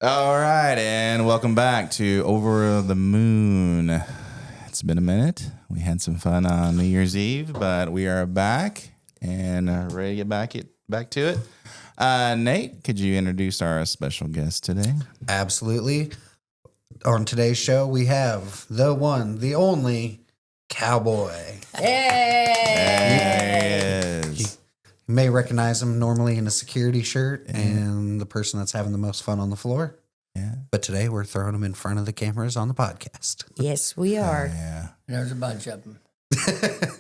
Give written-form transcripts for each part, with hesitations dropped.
All right, and welcome back to Over the Moon. It's been a minute. We had some fun on New Year's Eve, but we are back and ready to get back to it. Nate, could you introduce our special guest today? Absolutely. On today's show, we have the one, the only Cowboy. Hey! You may recognize him normally in a security shirt and the person that's having the most fun on the floor. Yeah. But today we're throwing him in front of the cameras on the podcast. Yes, we are. Yeah. There's a bunch of them.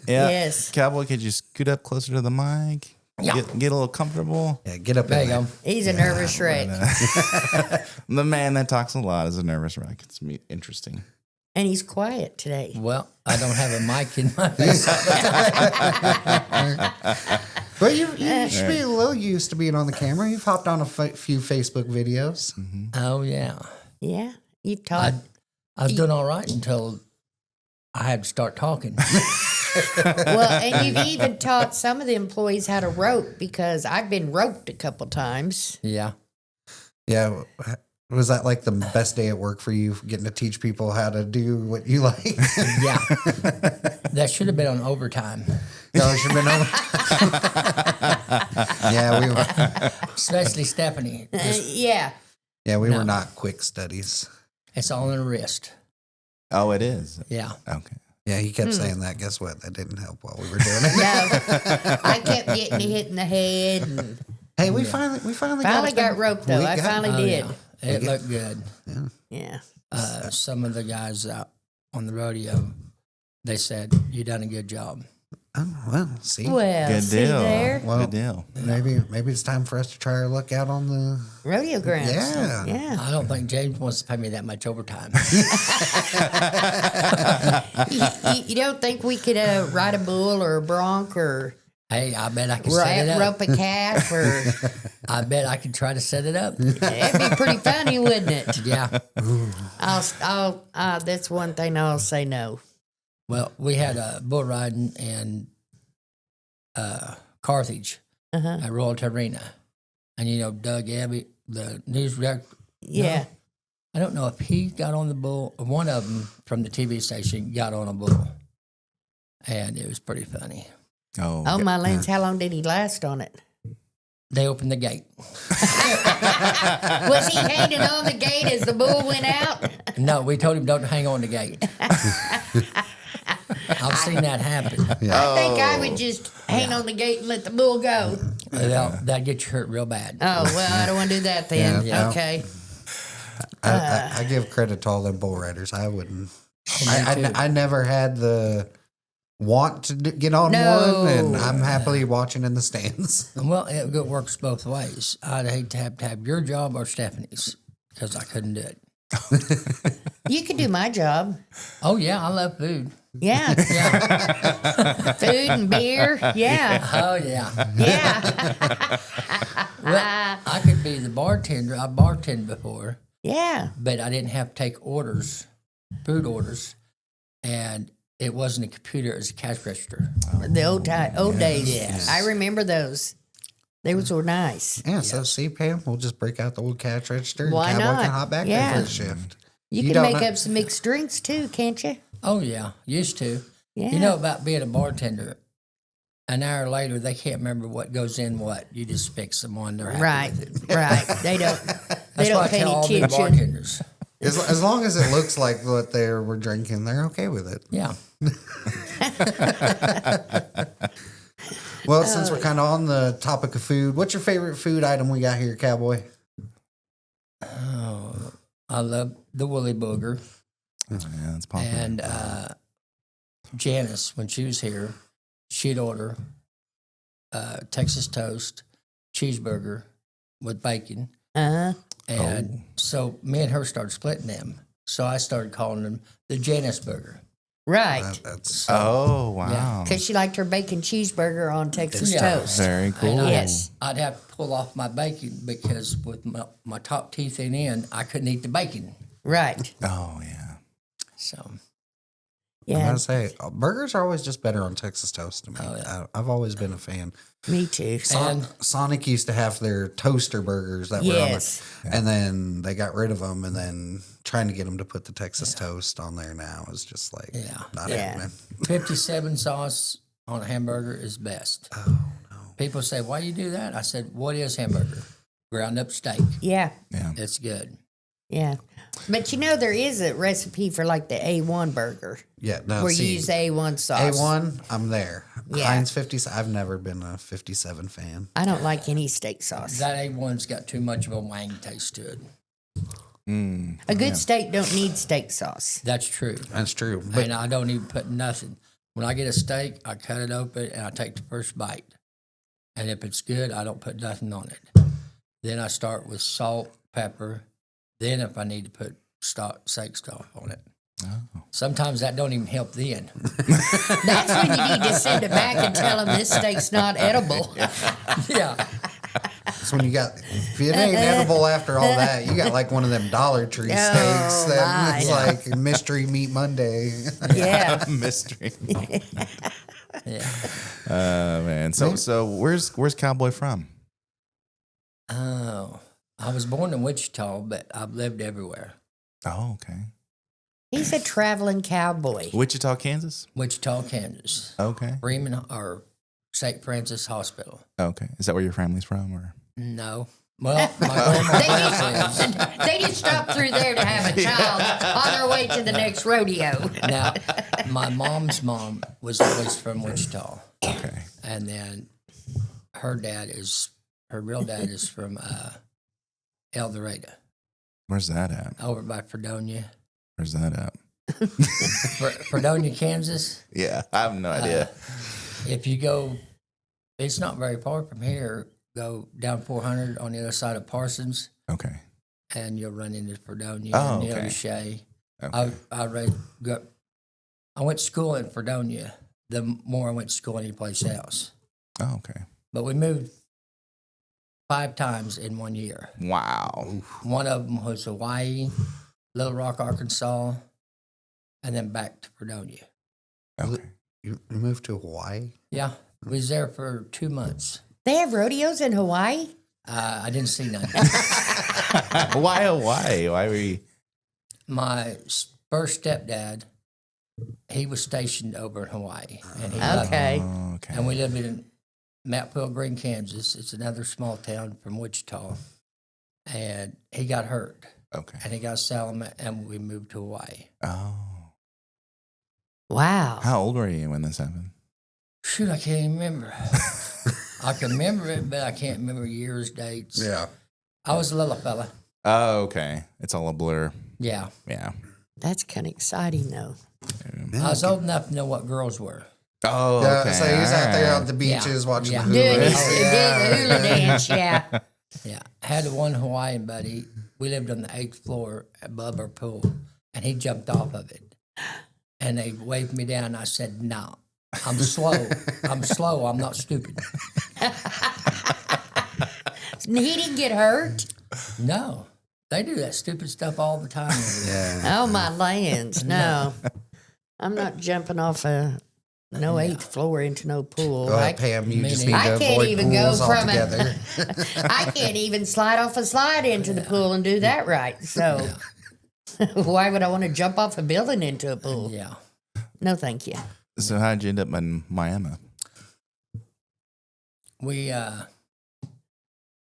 Yeah. Yes. Cowboy, could you scoot up closer to the mic? Yeah. Get a little comfortable. Yeah, get up There in you there. go. He's a nervous wreck. The man that talks a lot is a nervous wreck. It's interesting. And he's quiet today. Well, I don't have a mic in my face. But you should be a little used to being on the camera. You've hopped on a few Facebook videos. Mm-hmm. Oh, yeah. Yeah, you've taught. I was doing all right until I had to start talking. Well, and you've even taught some of the employees how to rope because I've been roped a couple times. Yeah. Yeah. Was that like the best day at work for you, getting to teach people how to do what you like? Yeah. That should have been on overtime. No, it should have been over. Yeah, we were. Especially Stephanie. Yeah. Yeah, we No. were not quick studies. It's all in the wrist. Oh, it is? Yeah. Okay. Yeah, he kept saying that. Guess what? That didn't help while we were doing it. No, I kept getting hit in the head. And Hey, we finally got roped though. I finally Oh, did. yeah. It looked good. Yeah. Some of the guys out on the rodeo, they said, you done a good job. Oh, well, see, Well, Good see deal. there, Well, Good deal. maybe it's time for us to try our luck out on the. rodeo grounds. Yeah. Yeah. I don't think James wants to pay me that much overtime. You don't think we could ride a bull or a bronc or Hey, I bet I could set it up. rope a calf or I bet I could try to set it up. it'd be pretty funny, wouldn't it? Yeah. That's one thing I'll say no. Well, we had a bull riding in Carthage Uh-huh. at Royal Arena. And, you know, Doug Abbey, the news director, Yeah. I don't know if he got on the bull, or one of them from the TV station got on a bull. And it was pretty funny. Oh, Oh, my lands, how long did he last on it? They opened the gate. Was he hanging on the gate as the bull went out? No, we told him don't hang on the gate. I've seen that happen. I think I would just hang on the gate and let the bull go. That'd get you hurt real bad. Oh, well, I don't want to do that then. Yeah. Okay. I give credit to all them bull riders. I wouldn't. I never had the want to get on No. one, and I'm happily watching in the stands. Well, it works both ways. I'd hate to have your job or Stephanie's because I couldn't do it. You could do my job. Oh, yeah, I love food. Yeah. Yeah. Food and beer. Yeah. Oh, yeah. Yeah. Well, I could be the bartender. I bartended before, Yeah. but I didn't have to take orders, food orders, and it wasn't a computer, it was a cash register. The old days. Yes. I remember those. Those were nice. Yeah, so see, Pam, we'll just break out the old cash register. Why and Cowboy not? can hop back Yeah. there for the shift. You You can don't make know- up some mixed drinks too, can't you? Oh, yeah, used to. Yeah. You know about being a bartender, an hour later, they can't remember what goes in what. You just fix them on their Right. Right. They don't. They That's why don't I pay tell all any new attention. bartenders. As long as it looks like what they were drinking, they're okay with it. Yeah. Well, since we're kind of on the topic of food, what's your favorite food item we got here, Cowboy? Oh, I love the Woolly Booger. yeah, that's popular. And Janice, when she was here, she'd order Texas toast, cheeseburger with bacon. Uh-huh. And so me and her started splitting them. So I started calling them the Janice Burger. Right. That's Oh, wow. Because she liked her bacon cheeseburger on Texas Yeah. toast. Very cool. And Yes. I'd have to pull off my bacon because with my top teeth in, I couldn't eat the bacon. Right. Oh, yeah. So I'm Yeah, gonna say burgers are always just better on Texas toast to me. Oh, I've always been a fan. me too. Sonic used to have their toaster burgers that were on Yes. there, and then they got rid of them, and then trying to get them to put the Texas toast on there now is just like not Yeah. happening. 57 sauce on a hamburger is best. Oh no. People say, why you do that? I said, what is hamburger? Ground up steak. Yeah, Yeah. It's good. yeah. But you know, there is a recipe for like the A1 burger Yeah, no. where you see, use the A1 sauce. A1, I'm there. Yeah. Heinz 50. I've never been a 57 fan. I don't like any steak sauce. That A1's got too much of a wang taste to it. A good steak don't need steak sauce. That's true. That's true. But And I don't even put nothing. When I get a steak, I cut it open and I take the first bite. And if it's good, I don't put nothing on it. Then I start with salt, pepper. Then if I need to put steak stuff on it. Oh. Sometimes that don't even help then. That's when you need to send it back and tell them this steak's not edible. Yeah. that's when you got, if it ain't edible after all that, you got like one of them Dollar Tree steaks that it's my. like Mystery Meat Monday. Yeah. Mystery. Yeah. Man. So where's Cowboy from? Oh, I was born in Wichita, but I've lived everywhere. Oh, okay. He's a traveling cowboy. Wichita, Kansas. Wichita, Kansas. Okay. Freeman or St. Francis Hospital. Okay. Is that where your family's from, or? No. Well, my grandma is. They just stopped through there to have a child on their way to the next rodeo. Now, my mom's mom was always from Wichita. Okay. And then her real dad is from El Dorado, Where's that at? over by Fredonia. Where's that at? Fredonia, Kansas. Yeah, I have no idea. If you go, it's not very far from here. Go down 400 on the other side of Parsons, Okay. and you'll run into Fredonia Oh, and okay. Shea. Okay. I went to school in Fredonia. The more I went to school anyplace else, Oh, okay. but we moved 5 times in 1 year. Wow. One of them was Hawaii, Little Rock, Arkansas, and then back to Fredonia. Okay. You moved to Hawaii? Yeah, we was there for 2 months. They have rodeos in Hawaii? I didn't see none. Why Hawaii? Why were you? My first stepdad, he was stationed over in Hawaii, and he loved it. Okay. Oh, okay. And we lived in Mountfield Green, Kansas. It's another small town from Wichita, and he got hurt, Okay. and he got asylum, and we moved to Hawaii. Oh. Wow. How old were you when this happened? Shoot, I can't even remember. I can remember it, but I can't remember years, dates. Yeah. I was a little fella. Oh, okay. It's all a blur. Yeah. Yeah. That's kind of exciting, though. I was old enough to know what girls were. Oh, Yeah, okay. so he was out there All on the beaches watching Yeah. the Doing hula. his the hula dance, yeah. Yeah. I had one Hawaiian buddy. We lived on the 8th floor above our pool, and he jumped off of it. And they waved me down. I said, no, I'm slow. I'm slow. I'm not stupid. He didn't get hurt. No. They do that stupid stuff all the time. Over there. Yeah. Oh, my lands. No. I'm not jumping off a no 8th floor into no pool. Go ahead, Pam. You Me just neither. need to I can't avoid even go pools from altogether. I can't even slide off a slide into the pool and do that right. So why would I want to jump off a building into a pool? Yeah. No, thank you. So how'd you end up in Miami?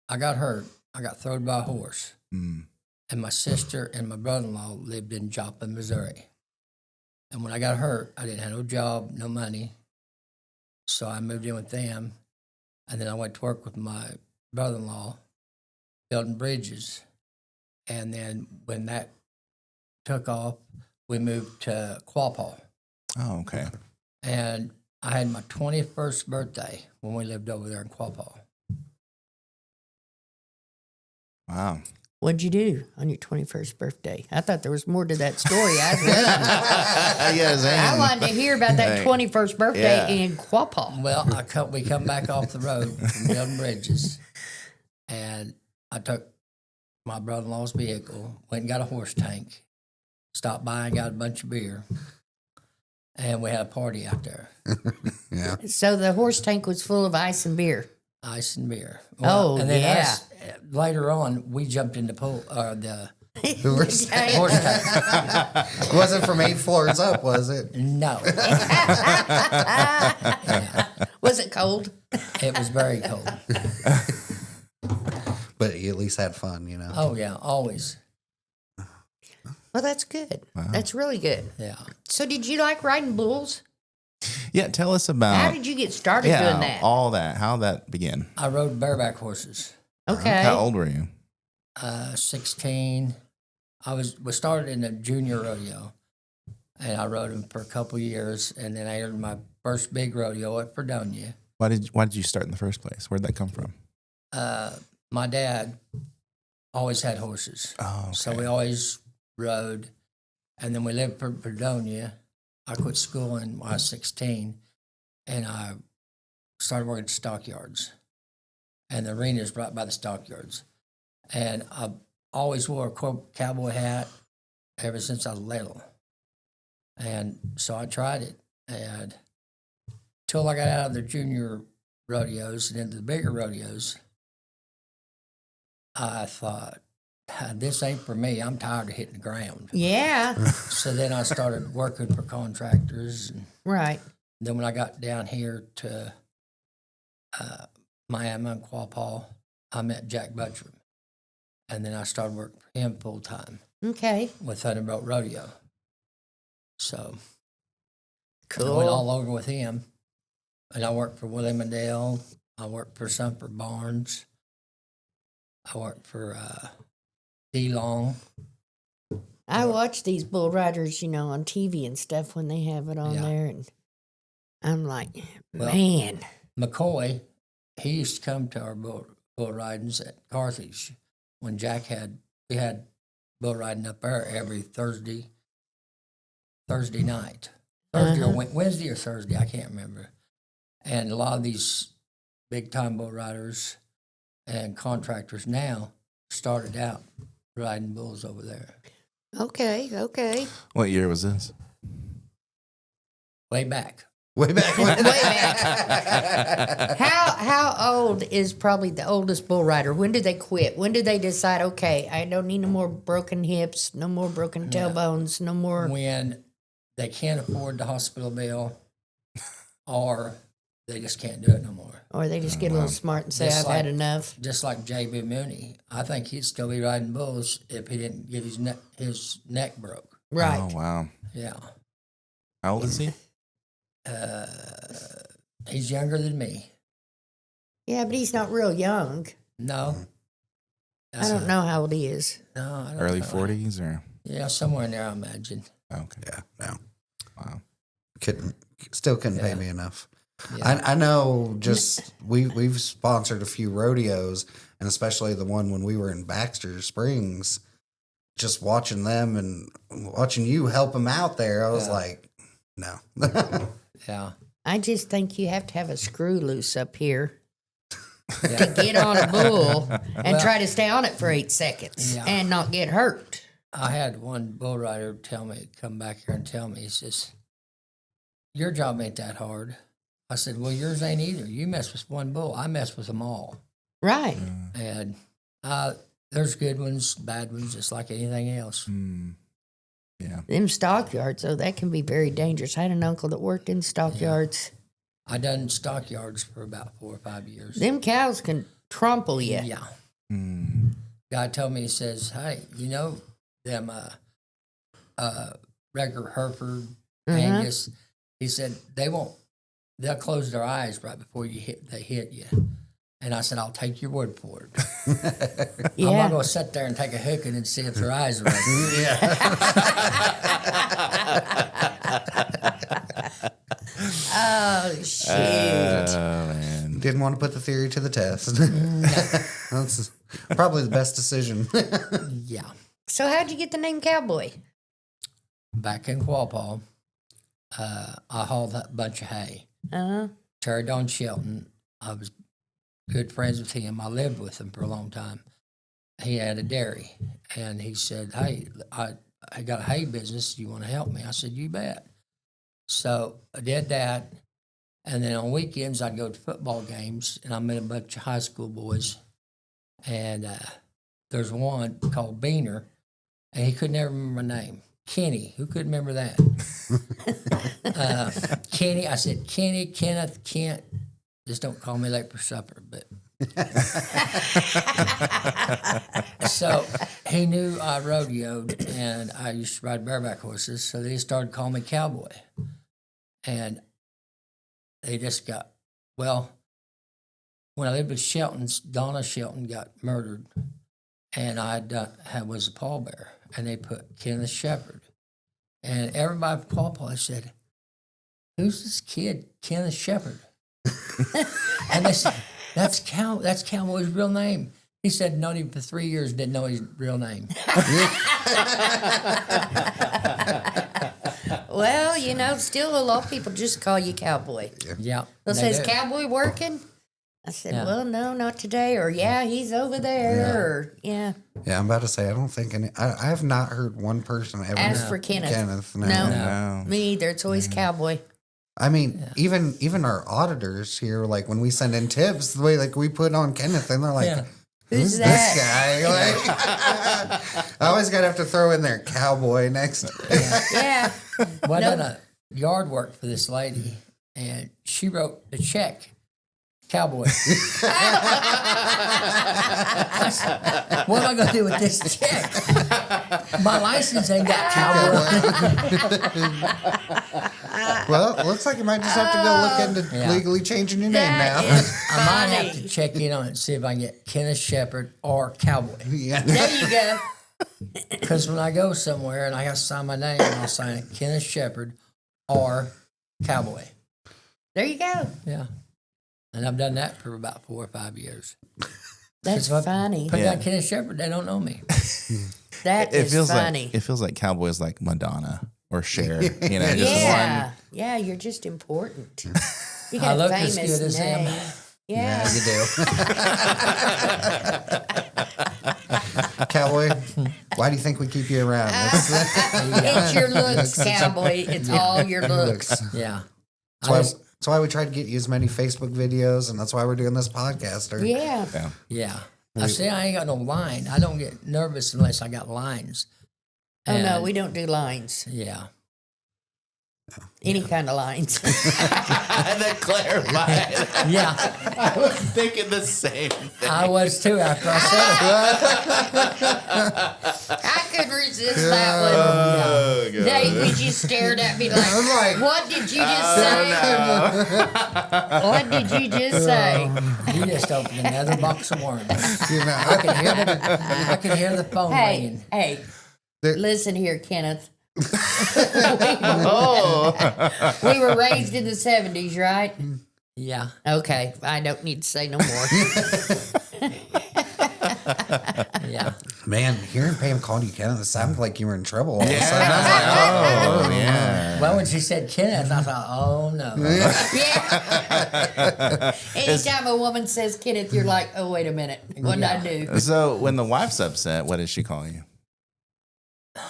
I got hurt. I got thrown by a horse. Mm. And my sister and my brother-in-law lived in Joplin, Missouri. And when I got hurt, I didn't have no job, no money. So I moved in with them. And then I went to work with my brother-in-law building bridges. And then when that took off, we moved to Quapaw. Oh, okay. And I had my 21st birthday when we lived over there in Quapaw. Wow. What'd you do on your 21st birthday? I thought there was more to that story. I Yes, wanted to hear about that 21st birthday Yeah. in Quapaw. Well, we come back off the road from building bridges, and I took my brother-in-law's vehicle, went and got a horse tank, stopped by and got a bunch of beer, and we had a party out there, Yeah. So the horse tank was full of ice and beer. ice and beer. Oh, and then yeah. us, later on, we jumped in the pool, the Horse- horse tank. It wasn't from 8 floors up, was it? No, Was it cold? it was very cold. But you at least had fun, you know. Oh yeah, always. Well, that's good. That's really good. Yeah. So, did you like riding bulls? Yeah, tell us How about did you get started doing that? all that. How that began. I rode bareback horses. Okay. How old were you? 16. We started in a junior rodeo, and I rode them for a couple years, and then I entered my first big rodeo at Fredonia. Why did you start in the first place? Where'd that come from? My dad always had horses, Oh, okay. so we always rode, and then we lived for Fredonia. I quit school when I was 16, and I started working at stockyards, and the arena's right by the stockyards. And I always wore a cowboy hat ever since I was little. And so I tried it. And till I got out of the junior rodeos and into the bigger rodeos, I thought, this ain't for me. I'm tired of hitting the ground. Yeah. So then I started working for contractors. And Right. then when I got down here to Miami and Quapaw, I met Jack Butcher. And then I started working for him full time Okay. with Thunderbolt Rodeo. So I went Cool. all over with him. And I worked for Willie Mandel. I worked for some for Barnes. I worked for D Long. I watch these bull riders, on TV and stuff when they have it on Yeah. there, and I'm like, Well, man. McCoy, he used to come to our bull ridings at Carthage when we had bull riding up there every Thursday night. Thursday or Wednesday or Thursday, I can't remember. And a lot of these big time bull riders and contractors now started out riding bulls over there. Okay. What year was this? Way back. Way back when. Way back. How old is probably the oldest bull rider? When did they quit? When did they decide, okay, I don't need no more broken hips, no more broken tailbones, no more? When they can't afford the hospital bill or they just can't do it no more. Or they just get a little smart and say, Just I've had like- enough. Just like J.B. Mooney. I think he'd still be riding bulls if he didn't get his neck broke. Right. Oh, wow. Yeah. How old is he? He's younger than me. Yeah, but he's not real young. No. I don't know how old he is. No, I don't Early know. 40s or? Yeah, somewhere in there, I imagine. Okay. Yeah, no. Wow. Couldn't pay me enough. Yeah. I know. Just we've sponsored a few rodeos, and especially the one when we were in Baxter Springs. Just watching them and watching you help them out there, I was like, no. Yeah. I just think you have to have a screw loose up here Yeah. to get on a bull and Well- try to stay on it for 8 seconds Yeah. and not get hurt. I had one bull rider come back here and tell me, he says, your job ain't that hard. I said, well, yours ain't either. You mess with one bull. I mess with them all. Right. And there's good ones, bad ones, just like anything else. Yeah. Them stockyards, though, that can be very dangerous. I had an uncle that worked in stockyards. I done stockyards for about 4 or 5 years. Them cows can trample you. Yeah. Mm. Guy told me, he says, hey, them regular Hereford, Angus, he said, they'll close their eyes right before they hit you. And I said, I'll take your word for it. I'm not Yeah. going to sit there and take a hooking and see if their eyes are open. Oh, shoot. Oh, man. Didn't want to put the theory to the test. That's probably the best decision. Yeah. So how'd you get the name Cowboy? Back in Quapaw, I hauled a bunch of hay. Uh-huh. Terry Don Shelton, I was good friends with him. I lived with him for a long time. He had a dairy, and he said, hey, I got a hay business. Do you want to help me? I said, you bet. So I did that. And then on weekends, I'd go to football games, and I met a bunch of high school boys. And there's one called Beaner, and he could never remember my name. Kenny, who could remember that? Kenny, I said, Kenny, Kenneth, Kent. Just don't call me late for supper. But so he knew I rodeoed, and I used to ride bareback horses, so they started calling me Cowboy. And they just got, well, when I lived with Shelton's, Donna Shelton got murdered, and I was a pallbearer, and they put Kenneth Shepherd. And everybody at Paw said, "Who's this kid, Kenneth Shepherd?" And they said, that's Cowboy's real name. He said, not even for 3 years, didn't know his real name. Well, you know, still a lot of people just call you Cowboy. Yeah. They'll they say, "Is do. Cowboy working?" I said, Yeah. "Well, no, not today." Or, "Yeah, he's over there." Or, yeah. Yeah, I'm about to say, I don't think I have not heard one person ever Ask for Kenneth. no. No. Me either. It's always Cowboy. I mean, even our auditors here, like when we send in tips, the way like we put on Kenneth, and they're like, Yeah. "Who's that?" this guy?" Like, I always gotta have to throw in there Cowboy next. Yeah. Well, I Nope. done a yard work for this lady, and she wrote the check, Cowboy. I said, what am I going to do with this check? My license ain't got Cowboy. Well, it looks like you might just have to go look into Yeah. legally changing your name That now. is I might have funny. to check in on it and see if I can get Kenneth Shepherd or Cowboy. Yeah. There you go. Because when I go somewhere and I got to sign my name, I'll sign it Kenneth Shepherd or Cowboy. There you go. Yeah. And I've done that for about 4 or 5 years. That's If I funny. Put Yeah. down Kenneth Shepherd, they don't know me. That It is feels funny. like Cowboy's like Madonna or Cher. You know, just Yeah. Yeah, you're just important. You I got a look as famous good as him. name. Yeah. Yeah, you do. Cowboy, why do you think we keep you around? It's your looks, Cowboy. It's all your looks. Yeah. That's why we try to get you as many Facebook videos, and that's why we're doing this podcast. Or, Yeah. Yeah. Yeah. I say I ain't got no line. I don't get nervous unless I got lines. Oh, no, And- we don't do lines. Yeah. Any kind of lines. That clarified. Yeah. I was thinking the same thing. I was too after I said it. I couldn't resist that one. Oh, God. David just stared at me like, like, "What did you just say? What did you just say?" You just opened another box of worms. you know, I can hear the phone Hey, ringing. hey, There- listen here, Kenneth. Oh. We were raised in the 70s, right? Yeah. Okay, I don't need to say no more. Yeah. man, hearing Pam calling you Kenneth, it sounded like you were in trouble all of a sudden. I was Yeah. like, Oh, yeah. Well, when she said Kenneth, I thought, oh no. Yeah. Anytime a woman says Kenneth, you're like, "Oh, wait a minute. What did I do?" So when the wife's upset, what does she call you?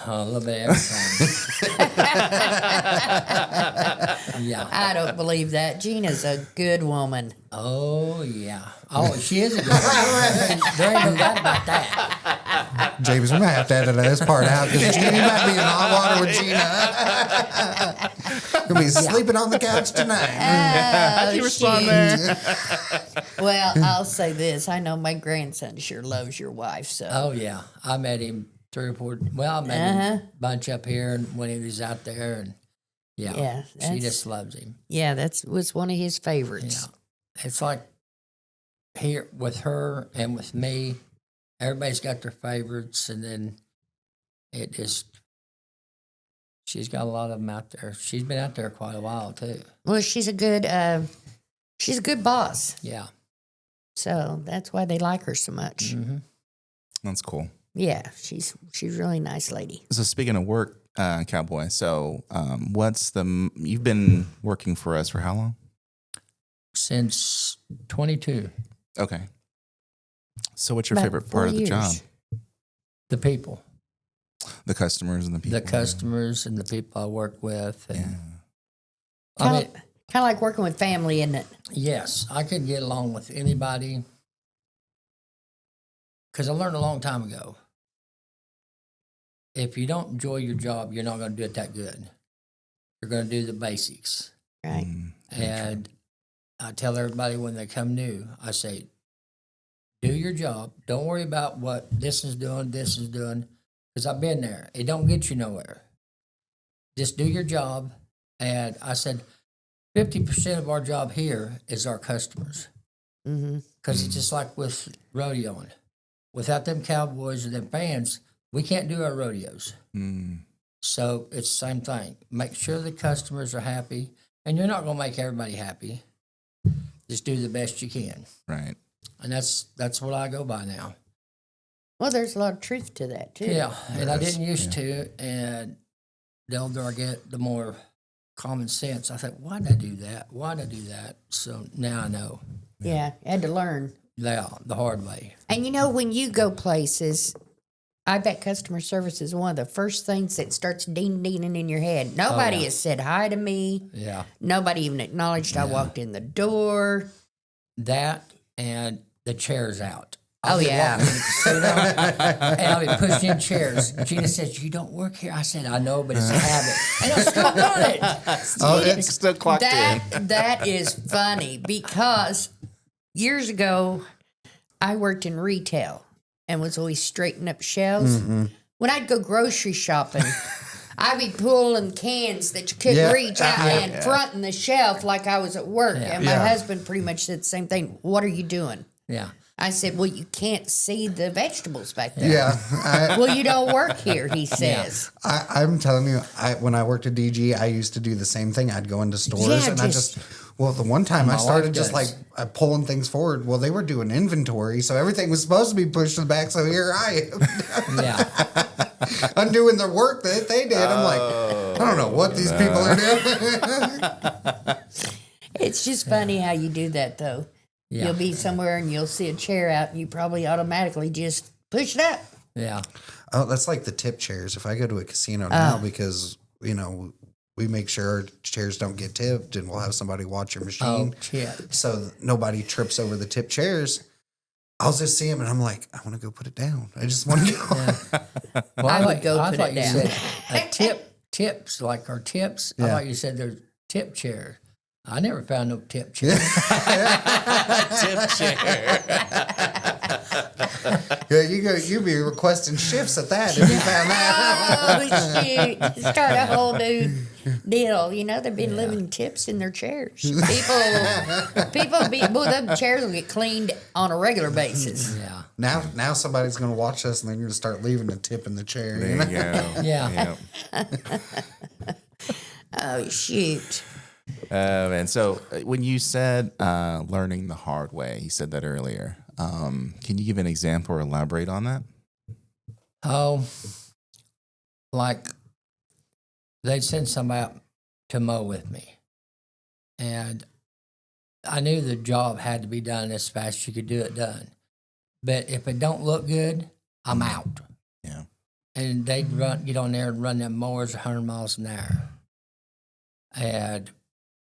Oh, a little bit of everything. Yeah. I don't believe that. Gina's a good woman. Oh, yeah. Oh, she is a good one. There ain't no doubt about that. James, we might have to edit this part out because Gina might be in hot water with Gina. Gonna be sleeping on the couch tonight. How'd you respond there? Well, I'll say this. I know my grandson sure loves your wife, so. Oh, yeah. I met him 3 or 4. Well, I met him a bunch up here and when he was out there. And Yeah, she that's- just loves him. Yeah, that was one of his Yeah. favorites. It's like here with her and with me, everybody's got their favorites. And then it just, she's got a lot of them out there. She's been out there quite a while, too. Well, she's a good boss, Yeah. so that's why they like her so much. Mm-hmm. That's cool. Yeah, she's a really nice lady. So speaking of work, Cowboy, so you've been working for us for how long? Since 22, Okay. So what's your About favorite 4 part of the job? years. the people. The customers and the people. The customers and the people I work with. And I mean, Kind of like working with family, isn't it? yes, I could get along with anybody because I learned a long time ago. If you don't enjoy your job, you're not going to do it that good. You're going to do the basics. Right. And I tell everybody when they come new, I say, do your job. Don't worry about what this is doing, because I've been there. It don't get you nowhere. Just do your job. And I said, 50% of our job here is our customers. Because it's just like with rodeoing. Without them cowboys or them fans, we can't do our rodeos. So it's the same thing. Make sure the customers are happy. And you're not going to make everybody happy. Just do the best you can. Right. And that's what I go by now. Well, there's a lot of truth to that, too. Yeah, and I didn't used to. And the older I get, the more common sense. I thought, why did I do that? Why did I do that? So now I know. Yeah, had to learn. Yeah, the hard way. And you know, when you go places, I bet customer service is one of the first things that starts ding-dinging in your head. Nobody has said hi to me. Yeah. Nobody even acknowledged I walked in the door. That and the chairs out. Oh, yeah. Walking in the casino, and I'll be pushing in chairs. Gina says, you don't work here. I said, I know, but it's a habit. And I'm still doing it. Oh, it's still clocked in. That is funny because years ago, I worked in retail and was always straightening up shelves. When I'd go grocery shopping, I'd be pulling cans that you couldn't reach out and fronting the shelf like I was at work. And my husband pretty much said the same thing. What are you doing? Yeah. I said, well, you can't see the vegetables back there. Yeah. Well, you don't work here, he says. I'm telling you, when I worked at DG, I used to do the same thing. I'd go into stores Yeah, and the one time I started just like pulling things forward. Well, they were doing inventory, so everything was supposed to be pushed to the back. So here I am. Yeah. Undoing the work that they did. I'm like, I don't know what these people are doing. It's just funny how you do that, though. Yeah. You'll be somewhere and you'll see a chair out and you probably automatically just push it up. Yeah. Oh, that's like the tip chairs. If I go to a casino now, because, we make sure our chairs don't get tipped and we'll have somebody watch your machine. Oh, shit. So nobody trips over the tip chairs. I'll just see them and I'm like, I want to go put it down. I just want to go. Well, I would go I put thought it you down. said tips, like our tips. I thought you said there's tip chair. I never found no tip chair. Tip chair. Yeah, you'd be requesting shifts at that if you found that. Oh, shoot. Start a whole new deal. They've been living tips in their chairs. Them chairs will get cleaned on a regular basis. Yeah. Now somebody's going to watch us and they're going to start leaving a tip in the chair. There you go. Yeah. Oh, shoot. And so when you said learning the hard way, you said that earlier. Can you give an example or elaborate on that? Oh, like they'd send somebody out to mow with me. And I knew the job had to be done as fast as you could do it done. But if it don't look good, I'm out. Yeah. And they'd get on there and run them mowers 100 miles an hour. And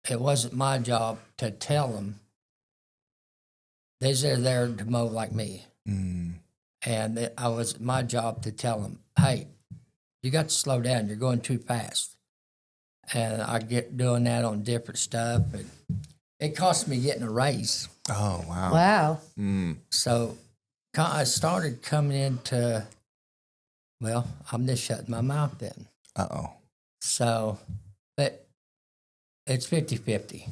it wasn't my job to tell them. They're there to mow like me. And it was my job to tell them, hey, you got to slow down. You're going too fast. And I get doing that on different stuff. And it cost me getting a raise. Oh, wow. Wow. So I started coming into, well, I'm just shutting my mouth then. Uh-oh. So, but it's 50-50.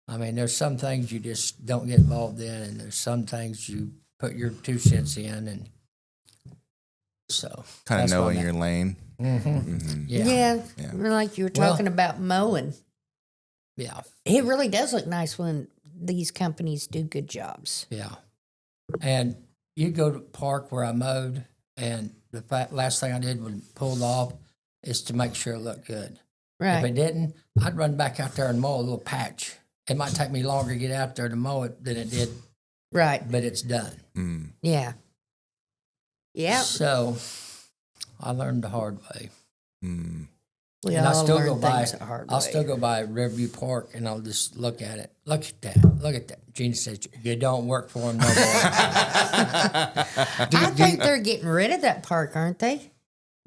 I mean, there's some things you just don't get involved in, and there's some things you put your 2 cents in, and so. Kind of that's knowing what your lane. Yeah. Yeah. Like you were talking about mowing. Yeah. It really does look nice when these companies do good jobs. Yeah. And you go to the park where I mowed, and the last thing I did when pulled off is to make sure it looked good. Right. If it didn't, I'd run back out there and mow a little patch. It might take me longer to get out there to mow it than it did, Right. but it's done. Yeah. Yeah. So I learned the hard way. We And all learn things the hard way. I'll still go by Riverview Park and I'll just look at it. Look at that. Look at that. Gina says, you don't work for him no more. I think they're getting rid of that park, aren't they?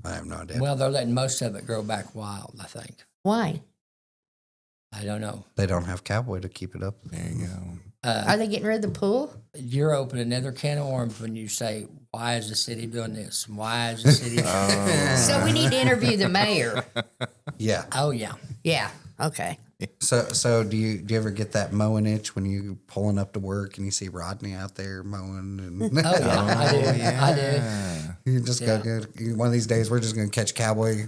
I have no idea. Well, they're letting most of it grow back wild, I think. Why? I don't know. They don't have Cowboy to keep it up. There you go. Are they getting rid of the pool? You're opening another can of worms when you say, why is the city doing this? Why is the city doing this? So we need to interview the mayor. Yeah. Oh, yeah. Yeah. Okay. So do you ever get that mowing itch when you pulling up to work and you see Rodney out there mowing? And Oh, yeah. I do. I do. you just go, one of these days we're just going to catch Cowboy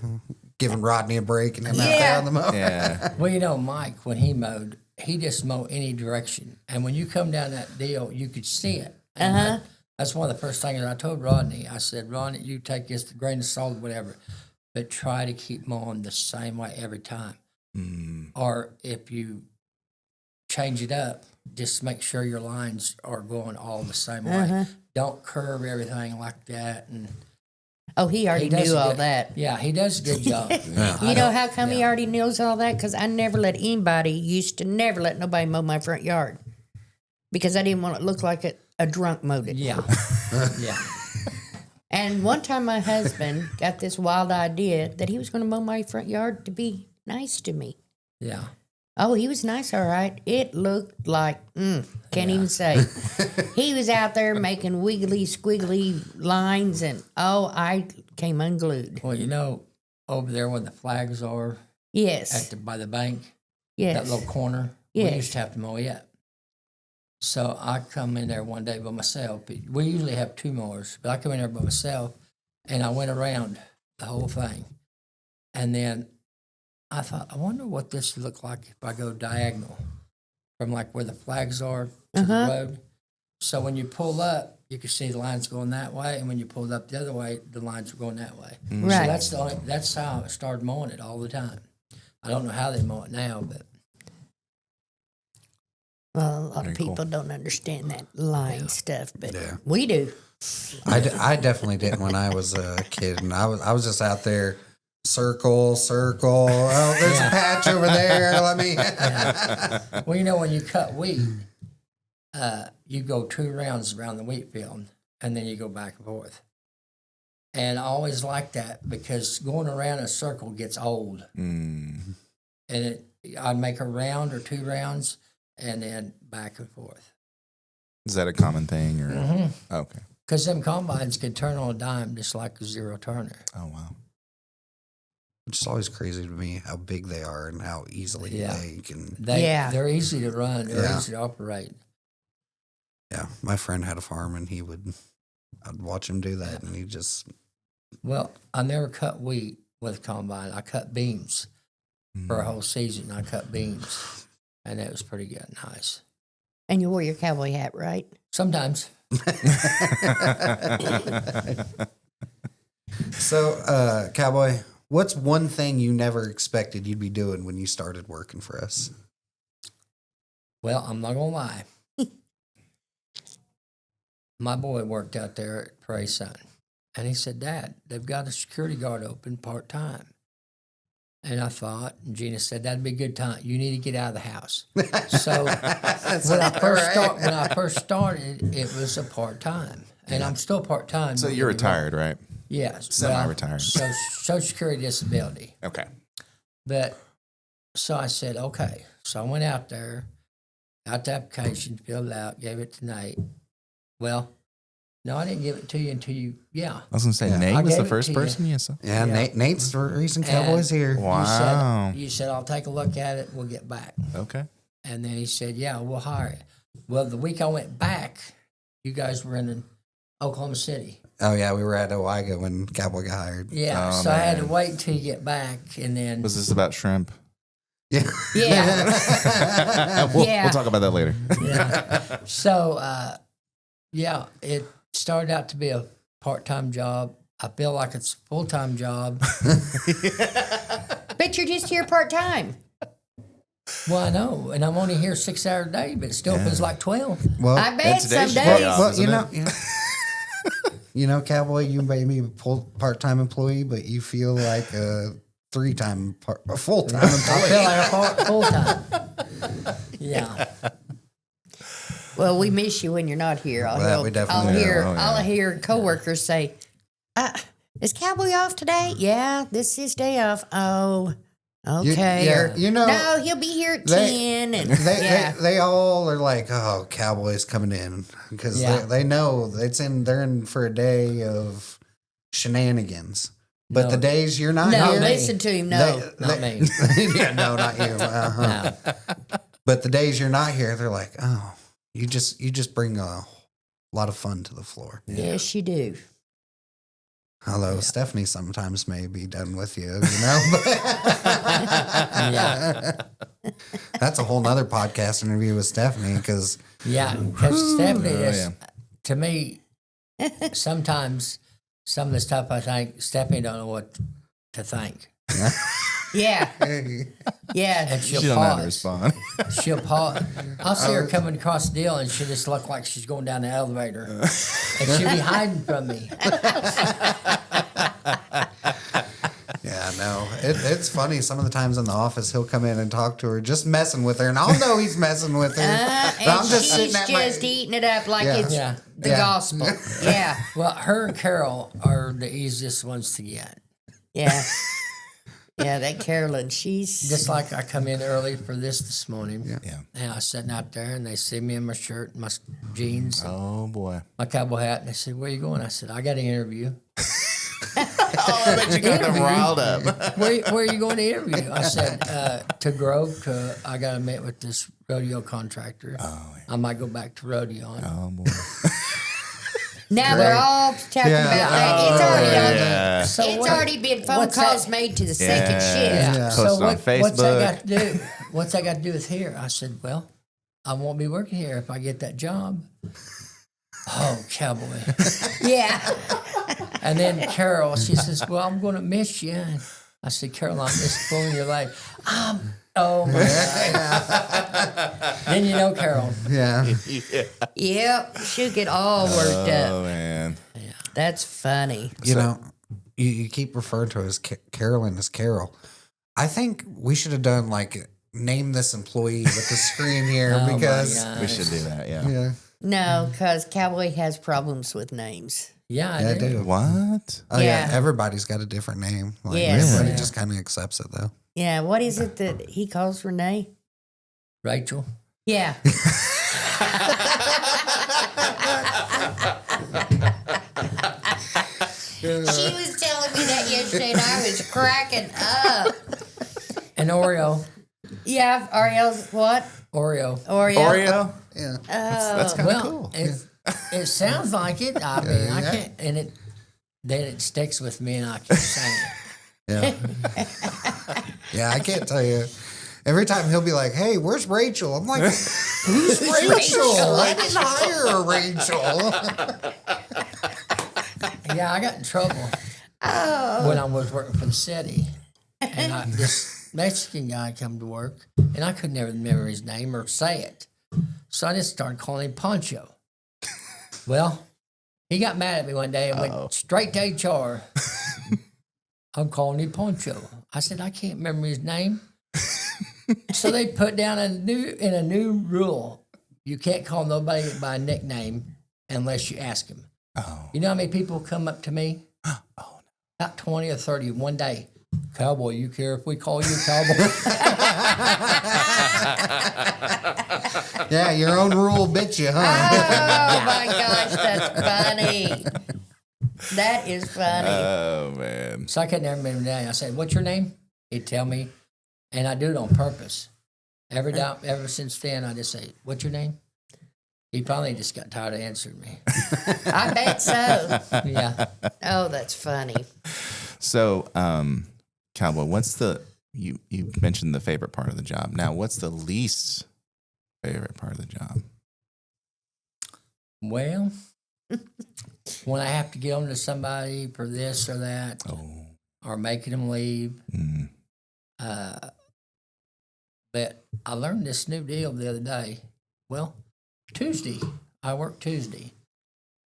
giving Rodney a break and him out there Yeah. on the mow. Yeah. Well, you know, Mike, when he mowed, he just mowed any direction. And when you come down that deal, you could see it. And that's one of the first things I told Rodney. I said, Rodney, you take this with a grain of salt, whatever, but try to keep mowing the same way every time. Or if you change it up, just make sure your lines are going all the same way. Don't curve everything like that. And Oh, he already does knew a all good- that. Yeah, he does a good job. You know how come he already knows all that? Because I never let anybody, used to never let nobody mow my front yard. Because I didn't want it to look like a drunk mowed it. Yeah. Yeah. And one time my husband got this wild idea that he was going to mow my front yard to be nice to me. Yeah. Oh, he was nice, all right. It looked like, can't even say. He was out there making wiggly, squiggly lines, and I came unglued. Well, you know, over there where the flags are Yes, by the bank, yes. that little corner, Yes. we used to have to mow it. So I come in there one day by myself. We usually have two mowers, but I come in there by myself, and I went around the whole thing. And then I thought, I wonder what this would look like if I go diagonal from like where the flags are to the road. So when you pull up, you can see the lines going that way, and when you pulled up the other way, the lines were going that way. Right. So that's how I started mowing it all the time. I don't know how they mow it now, but Well, a lot Very of people cool. don't understand that line stuff, but Yeah. we do. I definitely didn't when I was a kid, and I was just out there, circle. Oh, there's a patch over there. Let me. well, you know, when you cut wheat, you go 2 rounds around the wheat field, and then you go back and forth. And I always like that because going around a circle gets old. And I'd make a round or 2 rounds, and then back and forth. Is that a common thing or? Okay. Because them combines can turn on a dime just like a zero turner. Oh wow. It's just always crazy to me how big they are and how easily they can. They're easy to run. They're Yeah. easy to operate. Yeah, my friend had a farm, and I'd watch him do that, and he just. Well, I never cut wheat with a combine. I cut beans for a whole season. I cut beans, and it was pretty good, nice. And you wore your cowboy hat, right? Sometimes. So, Cowboy, what's one thing you never expected you'd be doing when you started working for us? Well, I'm not gonna lie. My boy worked out there at Prairie Sun, and he said, "Dad, they've got a security guard open part time." And I thought, and Gina said, "That'd be a good time. You need to get out of the house." So when I first started, it was a part time, and I'm still part time. So you're retired, right? Yes, Semi-retired. So Social Security disability. Okay. But so I said, okay. So I went out there, got the application, filled it out, gave it to Nate. Well, no, I didn't give it to you until you, I was gonna say Yeah. Nate I was the gave it first to you. person you saw. Yeah, Yeah. Nate's the reason Cowboy's here. Wow. You said, I'll take a look at it, we'll get back. Okay. And then he said, yeah, we'll hire it. Well, the week I went back, you guys were in Oklahoma City. Oh, yeah, we were at Owego when Cowboy got hired. Yeah, Oh, so I had to man. wait until you get back, and then Was this about shrimp? Yeah. Yeah. We'll, Yeah. we'll talk about that later. yeah. So yeah, it started out to be a part-time job. I feel like it's a full-time job. But you're just here part time. Well, I know, and I'm only here 6 hours a day, but it still feels like 12. Well, I bet some today's days. job. well, isn't you it? know, you know, Cowboy, you may be a part-time employee, but you feel like a full-time I feel employee. like a full time. Yeah. Well, we miss you when you're not here. Well, we definitely do. I'll hear coworkers say, "Is Cowboy off today?" Yeah, this is his day off. Oh, okay. yeah, Or, you know, no, he'll be here at they- 10. And They all are like, oh, Cowboy's coming in because Yeah. they know they're in for a day of shenanigans. But No. the days you're not no, here, listen to him. No, Not me. yeah, no, not you. Uh-huh. No. But the days you're not here, they're like, oh, you just bring a lot of fun to the floor. yes, you do. Although Stephanie sometimes may be done with you, know. Yeah. That's a whole nother podcast interview with Stephanie because Yeah. Because Stephanie is, yeah. to me, sometimes some of the stuff I think, Stephanie don't know what to think. Yeah, yeah. And she'll She don't know how to pause. respond. She'll pause. I'll see her coming across the deal, and she'll just look like she's going down the elevator, and she'll be hiding from me. yeah, no, it's funny. Some of the times in the office, he'll come in and talk to her, just messing with her, and I'll know he's messing with her. But And I'm just she's sitting at my. just eating it up like Yeah. it's Yeah. the Yeah. gospel. Yeah, Well, her and Carol are the easiest ones to get. yeah. Yeah, that Carolyn, she's Just like I come in early for this morning, Yeah. and I was sitting out there, and they see me in my shirt, my jeans, Oh boy. my cowboy hat, and they said, "Where you going?" I said, "I got an interview." Oh, I bet you got them riled up. Where are you going to interview? I said, to Grove. I got to meet with this rodeo contractor. Oh, yeah. I might go back to rodeo. Oh boy. now they're all talking Yeah. about that. It's already on yeah. So It's what- already been phone what's calls that- made to the second Yeah. shift. Yeah. Post it on What's that Facebook. got to do? What's that got to do with here? I said, well, I won't be working here if I get that job. Oh, Cowboy. Yeah. And then Carol, she says, well, I'm going to miss you. And I said, Carol, I'm just pulling your leg. Oh, my God. Then you know Carol. Yeah, Yep. She'll get all worked Oh up. man. That's funny. you know, you keep referring to her as Carolyn as Carol. I think we should have done like name this employee with the screen here Oh, my because God. We should do that. Yeah. yeah, No, because Cowboy has problems with names. Yeah, I yeah, I do. do. What? Oh yeah. Yeah. everybody's got a different name. Like Yes. everybody Yeah. just kind of accepts it though. Yeah. What is it that he calls Renee? Rachel. Yeah. She was telling me that yesterday and I was cracking up. And Oreo. Yeah, Ariel's what? Oreo. Oreo. Oreo? Yeah, That's kind of Well, cool. it sounds like it. I mean, I can't, and then it sticks with me, and I keep saying it. yeah, yeah. I can't tell you. Every time he'll be like, "Hey, where's Rachel?" I'm like, "Who's Rachel? I didn't hire a Rachel." Yeah, I got in trouble when I was working for the city, and this Mexican guy come to work, and I could never remember his name or say it, so I just started calling him Poncho. Well, he got mad at me one day and went straight to HR. I'm calling him Poncho. I said, I can't remember his name. So they put down a new rule. You can't call nobody by a nickname unless you ask him. Oh. You know how many people come up to me? About 20 or 30 one day. Cowboy, you care if we call you Cowboy? Yeah, your own rule bit you, huh? Oh my gosh, that's funny. That is funny. Oh man. So I couldn't never remember his name. I said, what's your name? He'd tell me, and I do it on purpose. Ever since then, I just say, what's your name? He probably just got tired of answering me. I bet so. Yeah. Oh, that's funny. So, Cowboy, what's the you mentioned the favorite part of the job. Now, what's the least favorite part of the job? Well, when I have to get on to somebody for this or that, Oh. or making them leave. Mm. But I learned this new deal the other day. Well, Tuesday. I work Tuesday.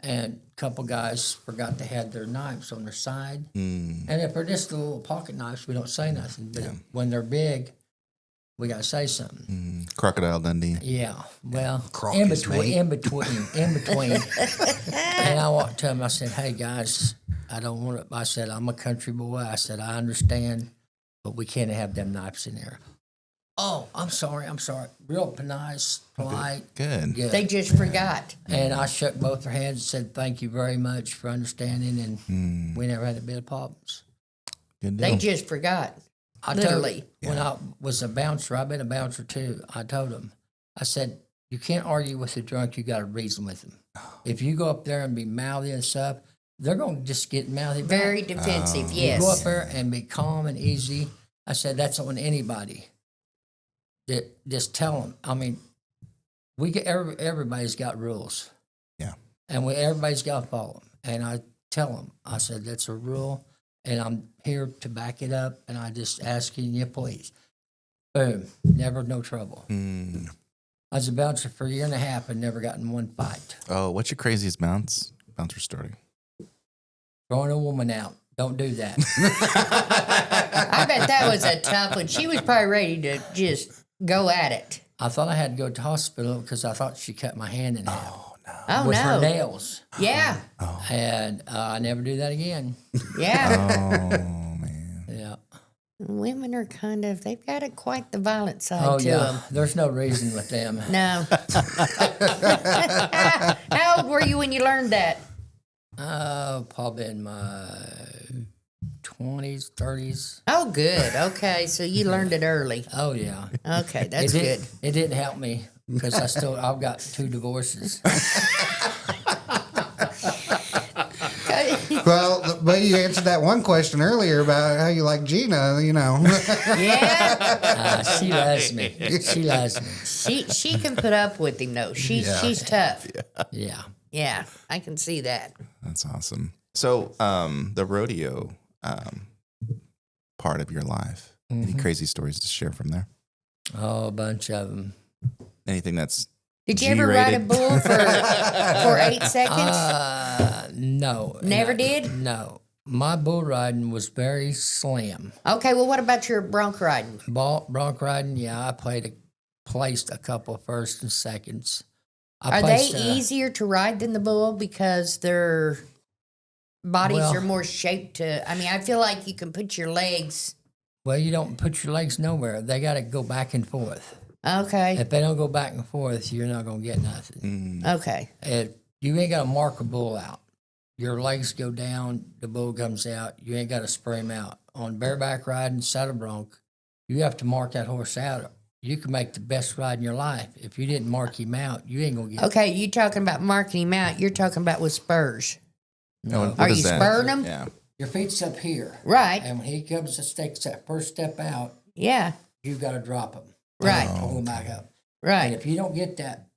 and a couple guys forgot they had their knives on their side. And if they're just little pocket knives, we don't say nothing. But when they're big, we got to say something. Crocodile Dundee. Yeah, well, Crocus, mate. in between. And I walked to him. I said, "Hey guys, I don't want to." I said, "I'm a country boy." I said, "I understand, but we can't have them knives in there." Oh, I'm sorry. Real nice, polite, Good. good. They just forgot. And I shook both their hands and said, "Thank you very much for understanding." And we never had a bit of problems. Good deal. They just forgot. I Literally. told, when I was a bouncer, I've been a bouncer too. I told them, I said, "You can't argue with a drunk. You got to reason with them. If you go up there and be mouthy and stuff, they're going to just get mouthy back. Very defensive, You go up yes. there and be calm and easy." I said, "That's on anybody. Just tell them. I mean, everybody's got rules. Yeah. And everybody's got to follow them." And I tell them, I said, "That's a rule, and I'm here to back it up, and I just asking you, please." Boom. Never no trouble. I was a bouncer for a year and a half and never got in one fight. Oh, what's your craziest bouncer story? Throwing a woman out. Don't do that. I bet that was a tough one. She was probably ready to just go at it. I thought I had to go to the hospital because I thought she cut my hand in half Oh, with her no. nails. Yeah. And I never do that again. Yeah. Oh, man. Yeah. Women are kind of, they've got quite the violent side Oh, to yeah. them. There's no reason with them. No. How old were you when you learned that? Probably in my 20s, 30s. Oh, good. Okay. So you learned it early. Oh, yeah. Okay. That's good. It didn't help me because I've got 2 divorces. Well, but you answered that one question earlier about how you like Gina, you know. Yeah. She loves me. She loves me. She can put up with him, though. She's tough. Yeah. Yeah. I can see that. That's awesome. So, the rodeo part of your life, any crazy stories to share from there? Oh, a bunch of them. Anything that's Did you ever ride a G-rated? bull for 8 seconds? No. Never did? No. My bull riding was very slim. Okay, well, what about your bronc riding? Bronc riding, yeah, I placed a couple of first and seconds. Are they easier to ride than the bull because their bodies Well- are more shaped to? I mean, I feel like you can put your legs. Well, you don't put your legs nowhere. They got to go back and forth. Okay, If they don't go back and forth, you're not going to get nothing. okay, You ain't got to mark a bull out. Your legs go down, the bull comes out. You ain't got to spray him out. On bareback riding, saddle bronc, you have to mark that horse out. You can make the best ride in your life. If you didn't mark him out, you ain't going to get okay. You talking about marking him out? You're talking about with spurs, No, what Are is you that? spurring 'em? Yeah. Your feet's up here. right? And when he comes and takes that first step out, Yeah, you've got to drop him. Right. Pull him back up. And right. if you don't get that,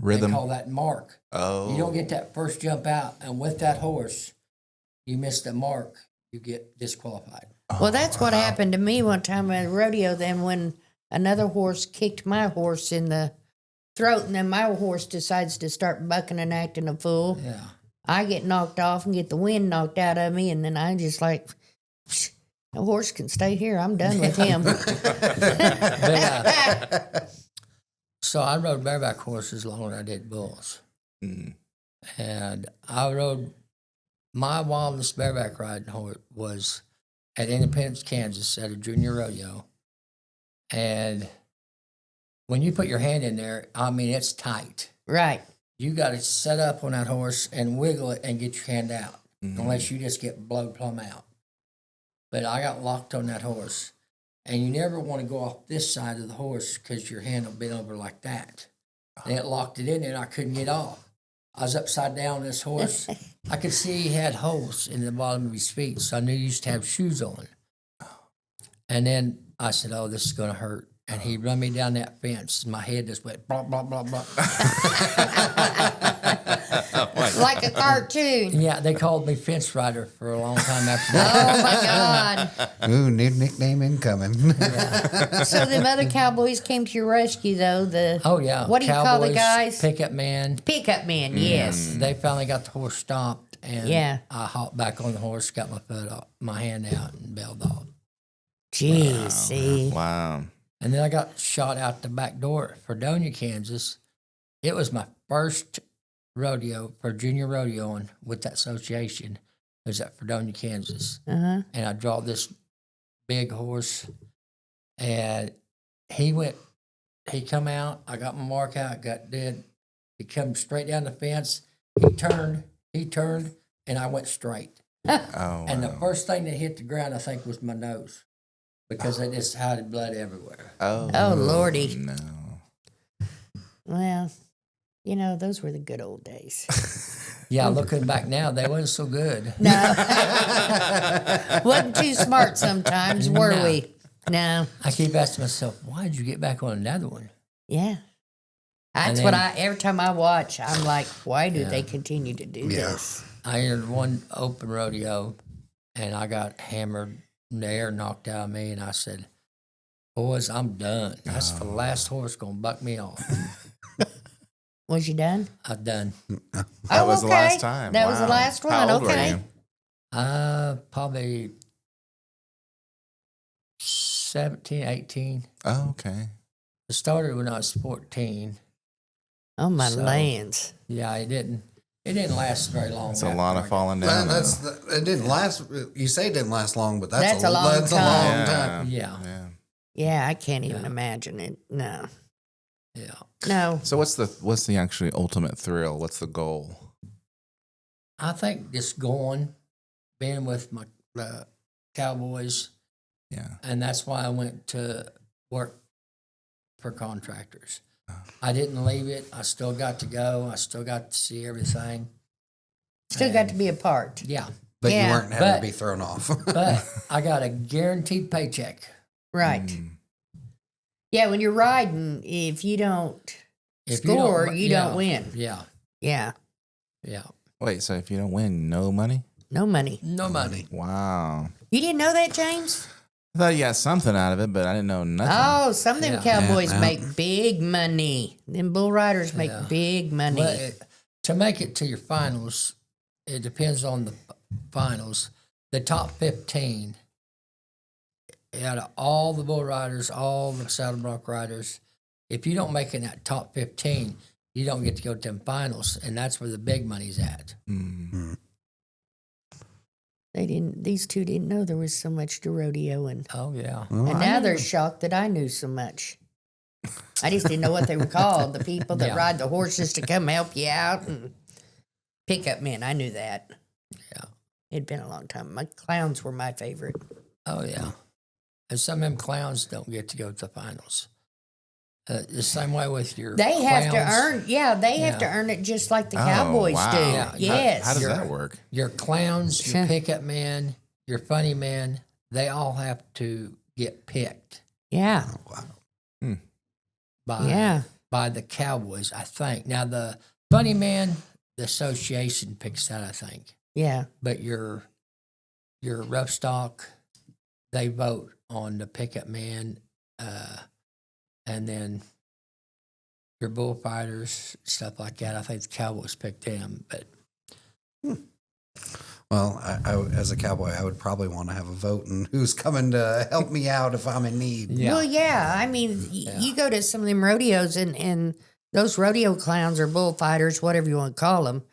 Rhythm. they call that mark. Oh. You don't get that first jump out, and with that horse, you miss the mark, you get disqualified. Well, that's what happened to me one time at a rodeo. Then when another horse kicked my horse in the throat, and then my horse decides to start bucking and acting a fool. Yeah. I get knocked off and get the wind knocked out of me, and then I'm just like, the horse can stay here. I'm done with him. So I rode bareback horses longer than I did bulls. And I rode, my wildest bareback riding horse was at Independence, Kansas at a junior rodeo. And when you put your hand in there, I mean, it's tight. Right. You got to set up on that horse and wiggle it and get your hand out, unless you just get blowed plumb out. But I got locked on that horse. And you never want to go off this side of the horse because your hand will bend over like that. And it locked it in there and I couldn't get off. I was upside down on this horse. I could see he had holes in the bottom of his feet, so I knew he used to have shoes on. And then I said, "Oh, this is going to hurt." And he run me down that fence. And my head just went blah, blah, blah, blah. Oh my like a cartoon. Yeah, they called me Fence Rider for a long time after that. Oh my God! Ooh, new nickname incoming. So the other cowboys came to your rescue, though. Oh, yeah. What do you call the Cowboys, guys? Pickup man. Pickup men. Yes. They finally got the horse stopped, and Yeah. I hopped back on the horse, got my hand out, and bailed off. Jeez, see. Wow. And then I got shot out the back door at Fredonia, Kansas. It was my first rodeo for junior rodeoing with that association. It was at Fredonia, Kansas. Uh-huh. And I draw this big horse, and he come out. I got my mark out, got dead. He come straight down the fence. He turned, and I went straight. Oh, And the wow. first thing that hit the ground, I think, was my nose, because it just had blood everywhere. Oh, Lordy. No. Well, those were the good old days. Yeah, looking back now, they wasn't so good. No. Wasn't too smart sometimes, were No. we? No. I keep asking myself, why did you get back on another one? Yeah. That's And what then- every time I watch, I'm like, why do Yeah. they continue to do Yeah. this? I entered one open rodeo, and I got hammered, the air knocked out of me, and I said, boys, I'm done. That's the last horse going to buck me off. Was you done? I'm done. That was the last time. That was the Wow. last one. How old were Okay. you? Probably 17, 18. Oh, okay. It started when I was 14. Oh my So- lands. Yeah, it didn't last very long. It's a after lot I of got- falling Well, down. it didn't last. You say it didn't last long, but that's That's a long time. time. Yeah, Yeah. Yeah, I can't even Yeah. imagine it. No. yeah. No. So what's the actually ultimate thrill? What's the goal? I think just being with my Cowboys, Yeah. and that's why I went to work for contractors. I didn't leave it. I still got to go. I still got to see everything. Still got to be a part. Yeah, But Yeah. you weren't having But- to be thrown off. but I got a guaranteed paycheck. Right. Mm. Yeah, when you're riding, if you don't If score, you yeah, don't win. Yeah, Yeah. yeah. Wait, so if you don't win, no money? No money. No money. Wow. You didn't know that, James? I thought you got something out of it, but I didn't know nothing. Oh, some of them Yeah. cowboys Yeah. make big money. Them bull riders make Yeah. big money. Well, to make it to your finals, it depends on the finals. The top 15, out of all the bull riders, all the saddle bronc riders, if you don't make it in that top 15, you don't get to go to them finals, and that's where the big money's at. Mm. These two didn't know there was so much to rodeo, and Oh, yeah. Well, and I now knew- they're shocked that I knew so much. I just didn't know what they were called. The people that Yeah. ride the horses to come help you out and pick up men. I knew that. Yeah. It'd been a long time. My clowns were my favorite. Oh, yeah. And some of them clowns don't get to go to the finals. The same way with your They have to clowns. earn. Yeah, they have to Yeah. earn it just like the Oh, cowboys wow. do. Yeah. Yes. How does You're- that work? Your clowns, Sure. your pickup men, your funny men, they all have to get picked Yeah. by Yeah. by the Cowboys, I think. Now the funny man, the association picks that, I think. Yeah. But your rough stock, they vote on the pickup man, and then your bullfighters, stuff like that. I think the Cowboys pick them, but Well, I, as a cowboy, I would probably want to have a vote in who's coming to help me out if I'm in need. yeah. Well, yeah. I mean, you go to some of them rodeos and those rodeo clowns or bullfighters, whatever you want to call them,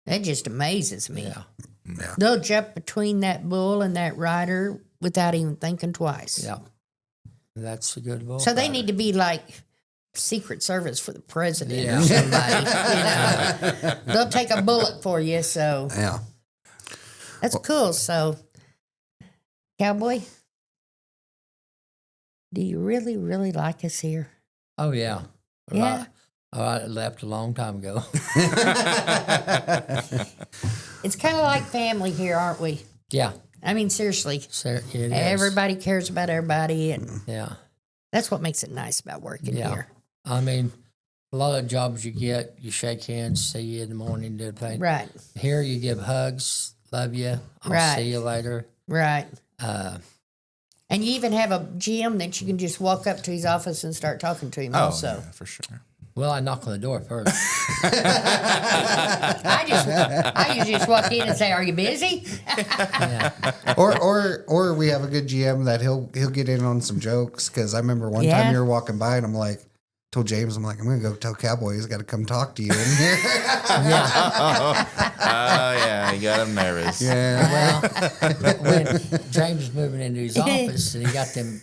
that just amazes me. Yeah. Yeah. They'll jump between that bull and that rider without even thinking twice. Yeah. That's a good bullfighter. So they need to be like Secret Service for the president Yeah. or somebody. They'll take a bullet for you. So Yeah. that's cool. So, Cowboy, do you really, really like us here? Oh, yeah. Yeah. I left a long time ago. It's kind of like family here, aren't we? Yeah. I mean, seriously, So it is. everybody cares about everybody, and Yeah. that's what makes it nice about working Yeah. here. I mean, a lot of jobs you get, you shake hands, see you in the morning, do the thing. Right. Here you give hugs, love you, I'll Right. see you later. Right. And you even have a Jim that you can just walk up to his office and start talking to him. Oh, Also, yeah, for sure. Well, I knock on the door first. I usually just walk in and say, "Are you busy?" Or we have a good GM that he'll get in on some jokes. Because I remember one Yeah. time you were walking by and I'm like, told James, I'm like, I'm gonna go tell Cowboy he's got to come talk to you in here. Yeah. Oh, yeah, you got him nervous. Yeah. Well, when James was moving into his office and he got them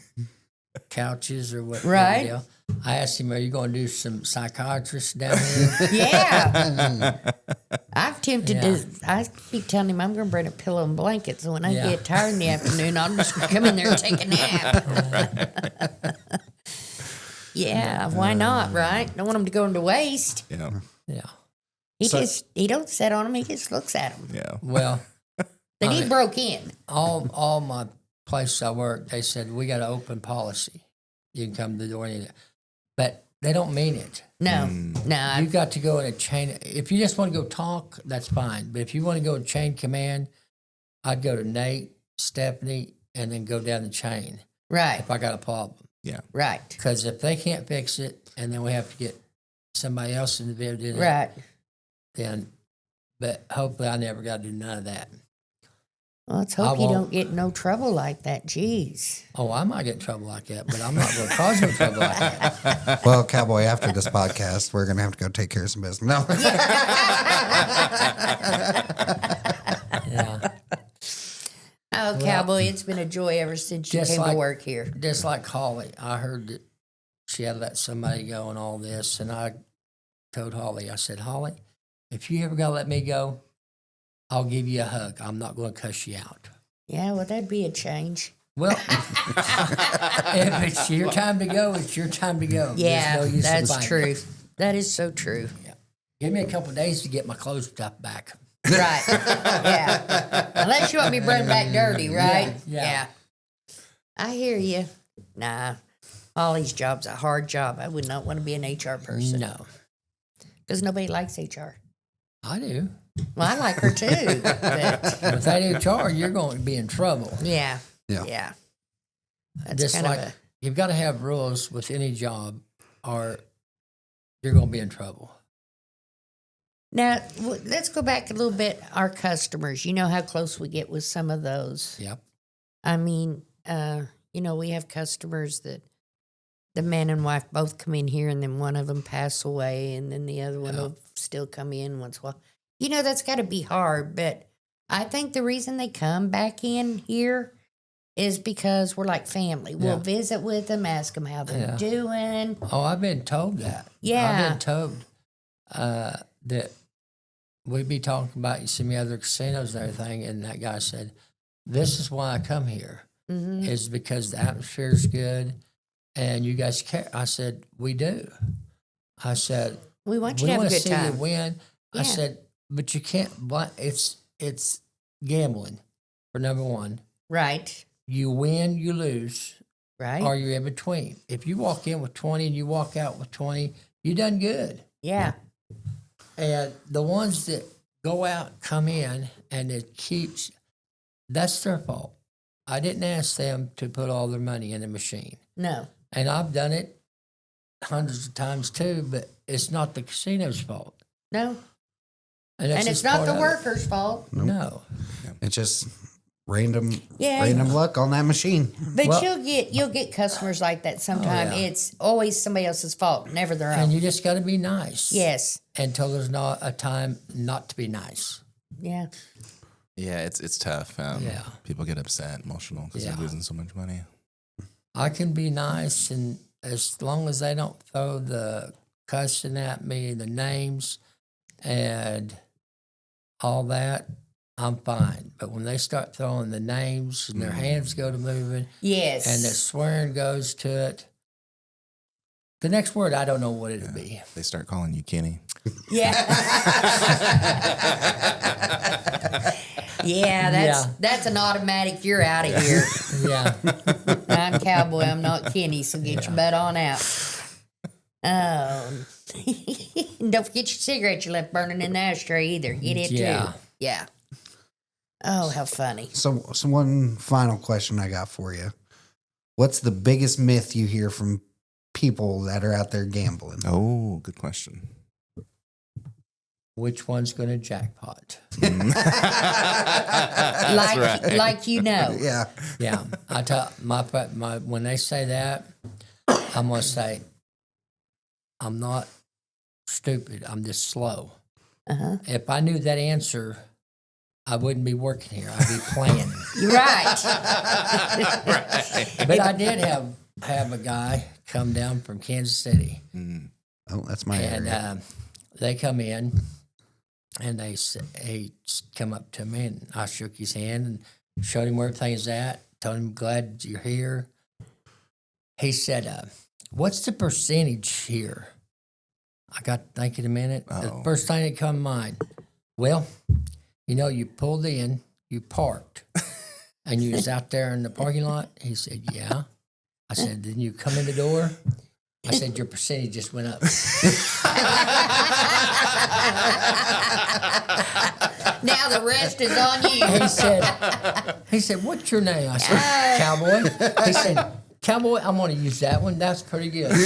couches or what, Right. deal, I asked him, "Are you going to do some psychiatrists down here?" Yeah. I've tempted Yeah. to. I keep telling him I'm going to bring a pillow and blankets, so when I Yeah. get tired in the afternoon, I'll just come in there and take a nap. Yeah, why not? Right? Don't want him to go into waste. Yeah. Yeah. He don't sit on them. He just looks at them. Yeah. Well, Then he broke in. all my places I work, they said, we got an open policy. You can come to the door. But they don't mean it. No, no. You got to go in a chain. If you just want to go talk, that's fine. But if you want to go in chain command, I'd go to Nate, Stephanie, and then go down the chain Right, if I got a problem. right, Because if they can't fix it, and then we have to get somebody else involved in it, right. then, but hopefully I never got to do none of that. Well, let's I hope you won't. don't get in no trouble like that. Jeez. Oh, I might get in trouble like that, but I'm not going to cause no trouble like that. Well, Cowboy, after this podcast, we're gonna have to go take care of some business. No. Yeah. Oh, Cowboy, it's been a joy ever since you Just came like- to work here. Just like Holly, I heard that she had let somebody go and all this, and I told Holly, I said, "Holly, if you ever got to let me go, I'll give you a hug. I'm not going to cuss you out." Yeah, well, that'd be a change. Well, if it's your time to go, it's your time to go. Yeah, There's no use in that's fighting. true. That is so true. Give me a couple of days to get my clothes stuff back. Right. Yeah. Unless you want me to bring back dirty, right? Yeah. I hear you. Nah. Holly's job's a hard job. I would not want to be an HR person. No, Because nobody likes HR. I do. Well, I like her too. But If they HR, you're going to be in trouble. yeah. Yeah. Yeah. That's Just kind like of a. you've got to have rules with any job, or you're going to be in trouble. Now, let's go back a little bit. Our customers, you know how close we get with some of those. Yep. I mean, we have customers that the man and wife both come in here and then one of them pass away and then the other one will still come in once in a while. That's got to be hard, but I think the reason they come back in here is because we're like family. We'll Yeah. visit with them, ask them how they're Yeah. doing. Oh, I've been told that. Yeah. I've been told that we'd be talking about some other casinos and everything, and that guy said, "This is why I come here, Hmm. is because the atmosphere is good, and you guys care." I said, "We do." I said, We want you "We to have a want to good see you time. win." Yeah. I said, "But you can't. It's gambling for number one. Right, You win, you lose, right. or you're in between. If you walk in with 20 and you walk out with 20, you done good." Yeah, And the ones that go out, come in, and it keeps, that's their fault. I didn't ask them to put all their money in the machine. no, And I've done it hundreds of times too, but it's not the casino's fault. no. And And it's just not part the of it. worker's fault. No. It's just random Yeah. luck on that machine. But Well- you'll get customers like that sometime. yeah. It's always somebody else's fault, never their And own. you just got to be nice. Yes. Until there's not a time not to be nice. Yeah. Yeah, it's tough. Yeah. People get upset, emotional because Yeah. they're losing so much money. I can be nice, and as long as they don't throw the cussing at me, the names, and all that, I'm fine. But when they start throwing the names and their hands go to moving Yes. and the swearing goes to it, the next word, I don't know what it'll be. They start calling you Kenny. Yeah. Yeah, that's an automatic. You're out of here. Yeah. I'm Cowboy. I'm not Kenny. So get your butt on out. Oh. And don't forget your cigarette you left burning in the ashtray either. Get it Yeah. too. Yeah. Oh, how funny. So one final question I got for you. What's the biggest myth you hear from people that are out there gambling? Oh, good question. Which one's going to jackpot? Like you know. Yeah. Yeah, I tell my when they say that, I'm gonna say, I'm not stupid. I'm just slow. Uh-huh. If I knew that answer, I wouldn't be working here. I'd be playing. You're right. But I did have a guy come down from Kansas City, Oh, that's my and area. they come in, and he come up to me, and I shook his hand and showed him where everything's at. Told him, glad you're here. He said, what's the percentage here? I got to thinking a minute. The Uh-oh. first thing that come to mind, well, you pulled in, you parked, and you was out there in the parking lot. He said, yeah. I said, then you come in the door? I said, your percentage just went up. Now the rest is on you. He said, what's your name? I said, Cowboy. He said, Cowboy, I'm going to use that one. That's pretty good. Well,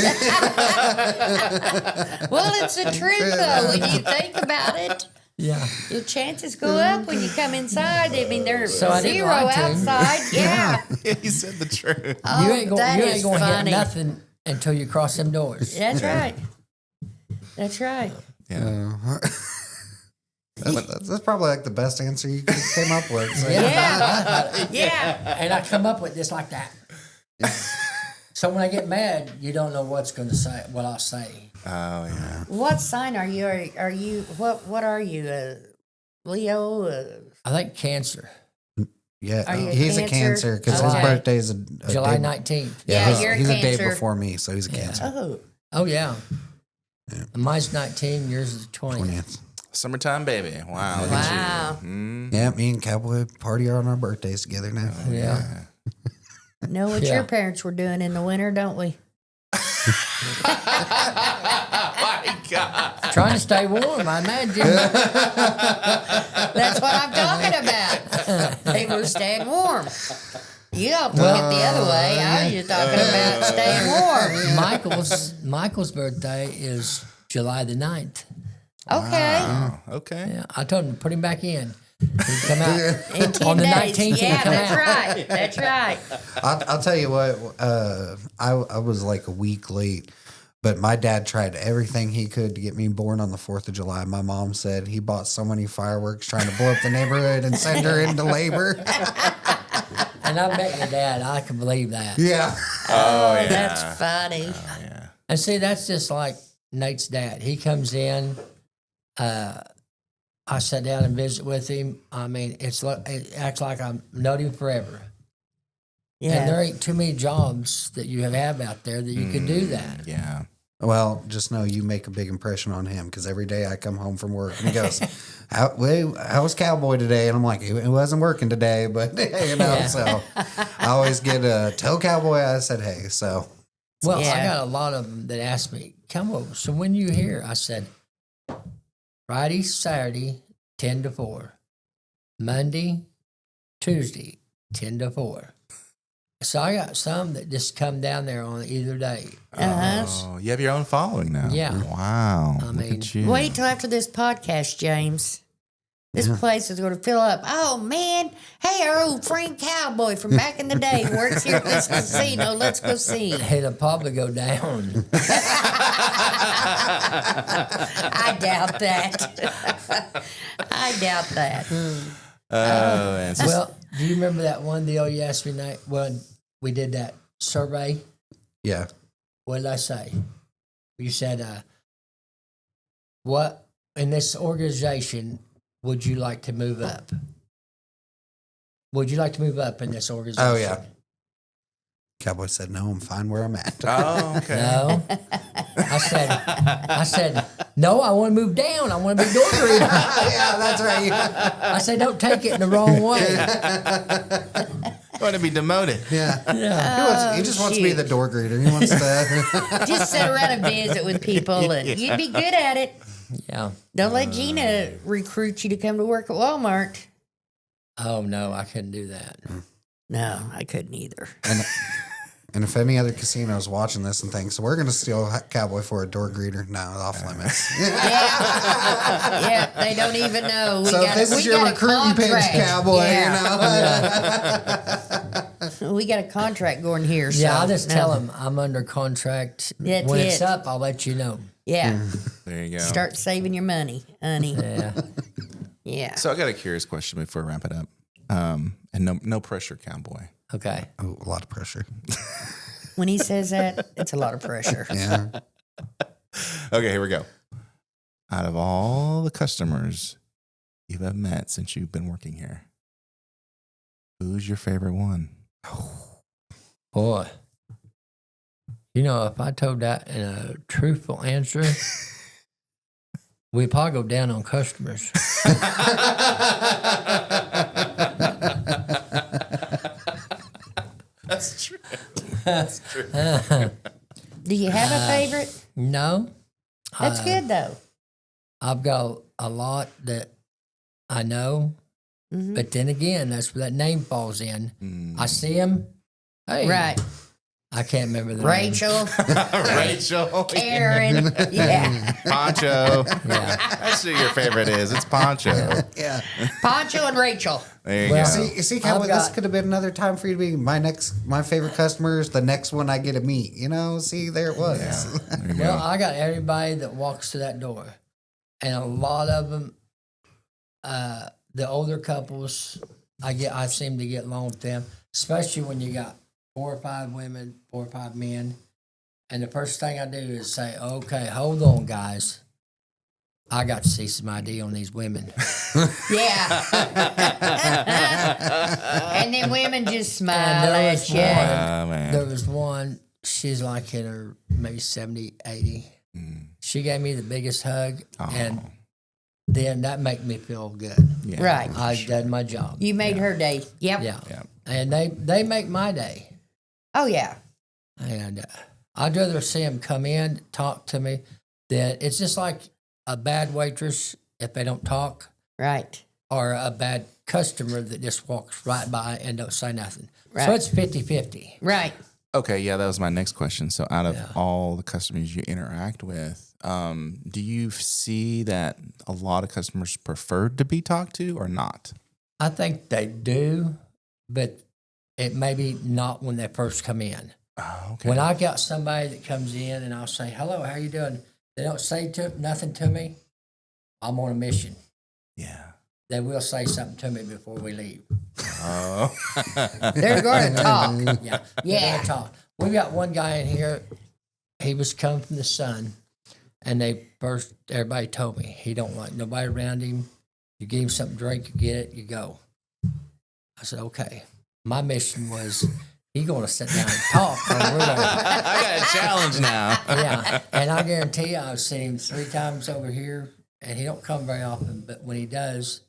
it's the truth, though. When you think about it, Yeah. your chances go up when you come inside. I mean, they're So I didn't zero lie to him. outside. Yeah. He said the truth. Oh, You ain't going that to is hit funny. nothing until you cross them doors. That's right. That's right. Yeah. That's probably like the best answer you could came up with. So, Yeah. Yeah. And I come up with this like that. So when I get mad, you don't know what I'll say. Oh, yeah. What sign are you? Are you what are you? Leo? I think Cancer, yeah, Are you a he's a Cancer? Cancer because his Okay. birthday is a July day, 19th. Yeah, he's, you're a he's a day Cancer. before me, so he's a Cancer. Oh. Oh, yeah. Mine's 19, yours is 20. 20th. Summertime baby. Wow. Look at Wow. you. Mm. Yeah, me and Cowboy party on our birthdays together now. Yeah. Know what Yeah. your parents were doing in the winter, don't we? My God. Trying to stay warm, I imagine. That's what I'm talking about. They were staying warm. You all took it the other way. I was just talking about staying warm. Michael's birthday is July the 9th. Okay. Oh, okay. Yeah, I told him to put him back in. He'd come out In 10 on the days. 19th. Yeah, he'd come that's out. right. That's right. I'll tell you what, I was like a week late, but my dad tried everything he could to get me born on the 4th of July. My mom said he bought so many fireworks trying to blow up the neighborhood and send her into labor. And I met your dad. I can believe that. Yeah. Oh, yeah. That's funny. Oh, yeah. And see, that's just like Nate's dad. He comes in. I sat down and visit with him. I mean, it acts like I've known him forever. And there Yeah. ain't too many jobs that you have out there that you can do that. Yeah. Well, just know you make a big impression on him because every day I come home from work and he goes, how was Cowboy today? And I'm like, it wasn't working today, but so I always get a tell Cowboy I said, hey, so. Well, Yeah. I got a lot of them that ask me, come over. So when you here? I said, Friday, Saturday, 10 to 4. Monday, Tuesday, 10 to 4. So I got some that just come down there on either day. Uh-huh. Oh, you have your own following now. Yeah. Wow. I Look mean, at you. Wait till after this podcast, James. This place is going to fill up. Oh, man. Hey, our old friend Cowboy from back in the day works here at this casino. Let's go see him. It'll probably go down. I doubt that. I doubt that. Oh, man. So- Well, do you remember that one deal you asked me when we did that survey? Yeah. What did I say? You said, what in this organization would you like to move up? Would you like to move up in this organization? Oh, yeah. Cowboy said, no, I'm fine where I'm at. oh, okay. No. I said, no, I want to move down. I want to be door greeter. Yeah, that's right. I said, don't take it in the wrong way. want to be demoted. Yeah. Yeah. He just wants to be shoot. the door greeter. He wants to. Just sit around and visit with people, and you'd be good at it. Yeah. Don't let Gina recruit you to come to work at Walmart. Oh no, I couldn't do that. No, I couldn't either. And if any other casino is watching this and thinks we're going to steal Cowboy for a door greeter, no, off limits. Yeah, they don't even know. So if this is your recruiting pitch, Cowboy, We got a contract going here. So Yeah, I'll just tell them I'm under contract. That's when it's it. up, I'll let you know. Yeah, There you go. start saving your money, honey. Yeah. Yeah. So I got a curious question before we wrap it up. And no pressure, Cowboy. Okay. Oh, a lot of pressure. When he says that, it's a lot of pressure. Yeah. Okay, here we go. Out of all the customers you've ever met since you've been working here, who's your favorite one? Boy. You know, if I told that in a truthful answer, we'd probably go down on customers. That's true. That's true. Do you have a favorite? No. That's good though. I've got a lot that I know, Mhm. but then again, that's where that name falls in. Mm. I see him. Hey, Right. I can't remember the name. Rachel, Rachel. Karen. Yeah. Poncho. Yeah. That's who your favorite is. It's Poncho. Yeah. Poncho and Rachel. There you Well, go. See, Cowboy, I've this got- could have been another time for you to be my favorite customer is the next one I get to meet. You know, see, there it was. There you Well, go. I got everybody that walks to that door, and a lot of them, the older couples, I seem to get along with them, especially when you got 4 or 5 women, 4 or 5 men, and the first thing I do is say, "Okay, hold on, guys. I got to see some ID on these women." Yeah. And then women just smile And there at was you. one. Man. There was one. She's like in her maybe 70, 80. She gave me the biggest hug, and then that made me feel good. Yeah. Right. I did my job. You made her day. Yep. Yeah. Yeah. And they make my day. Oh, yeah. And I'd rather see them come in, talk to me. Than it's just like a bad waitress if they don't talk, Right. or a bad customer that just walks right by and don't say nothing. Right. So it's 50-50. Right. Okay, yeah, that was my next question. So, out of Yeah. all the customers you interact with, do you see that a lot of customers prefer to be talked to or not? I think they do, but it may be not when they first come in. Oh, okay. When I got somebody that comes in and I'll say, "Hello, how you doing?" They don't say nothing to me. I'm on a mission. Yeah. They will say something to me before we leave. Oh. They're going to talk. Yeah. Yeah. They're gonna talk. We got one guy in here. He was coming from the sun, and everybody told me he don't like nobody around him. You give him something to drink, you get it, you go. I said, okay. My mission was he going to sit down and talk. Or we're gonna, I got a challenge now. yeah, and I guarantee you, I've seen him 3 times over here, and he don't come very often. But when he does,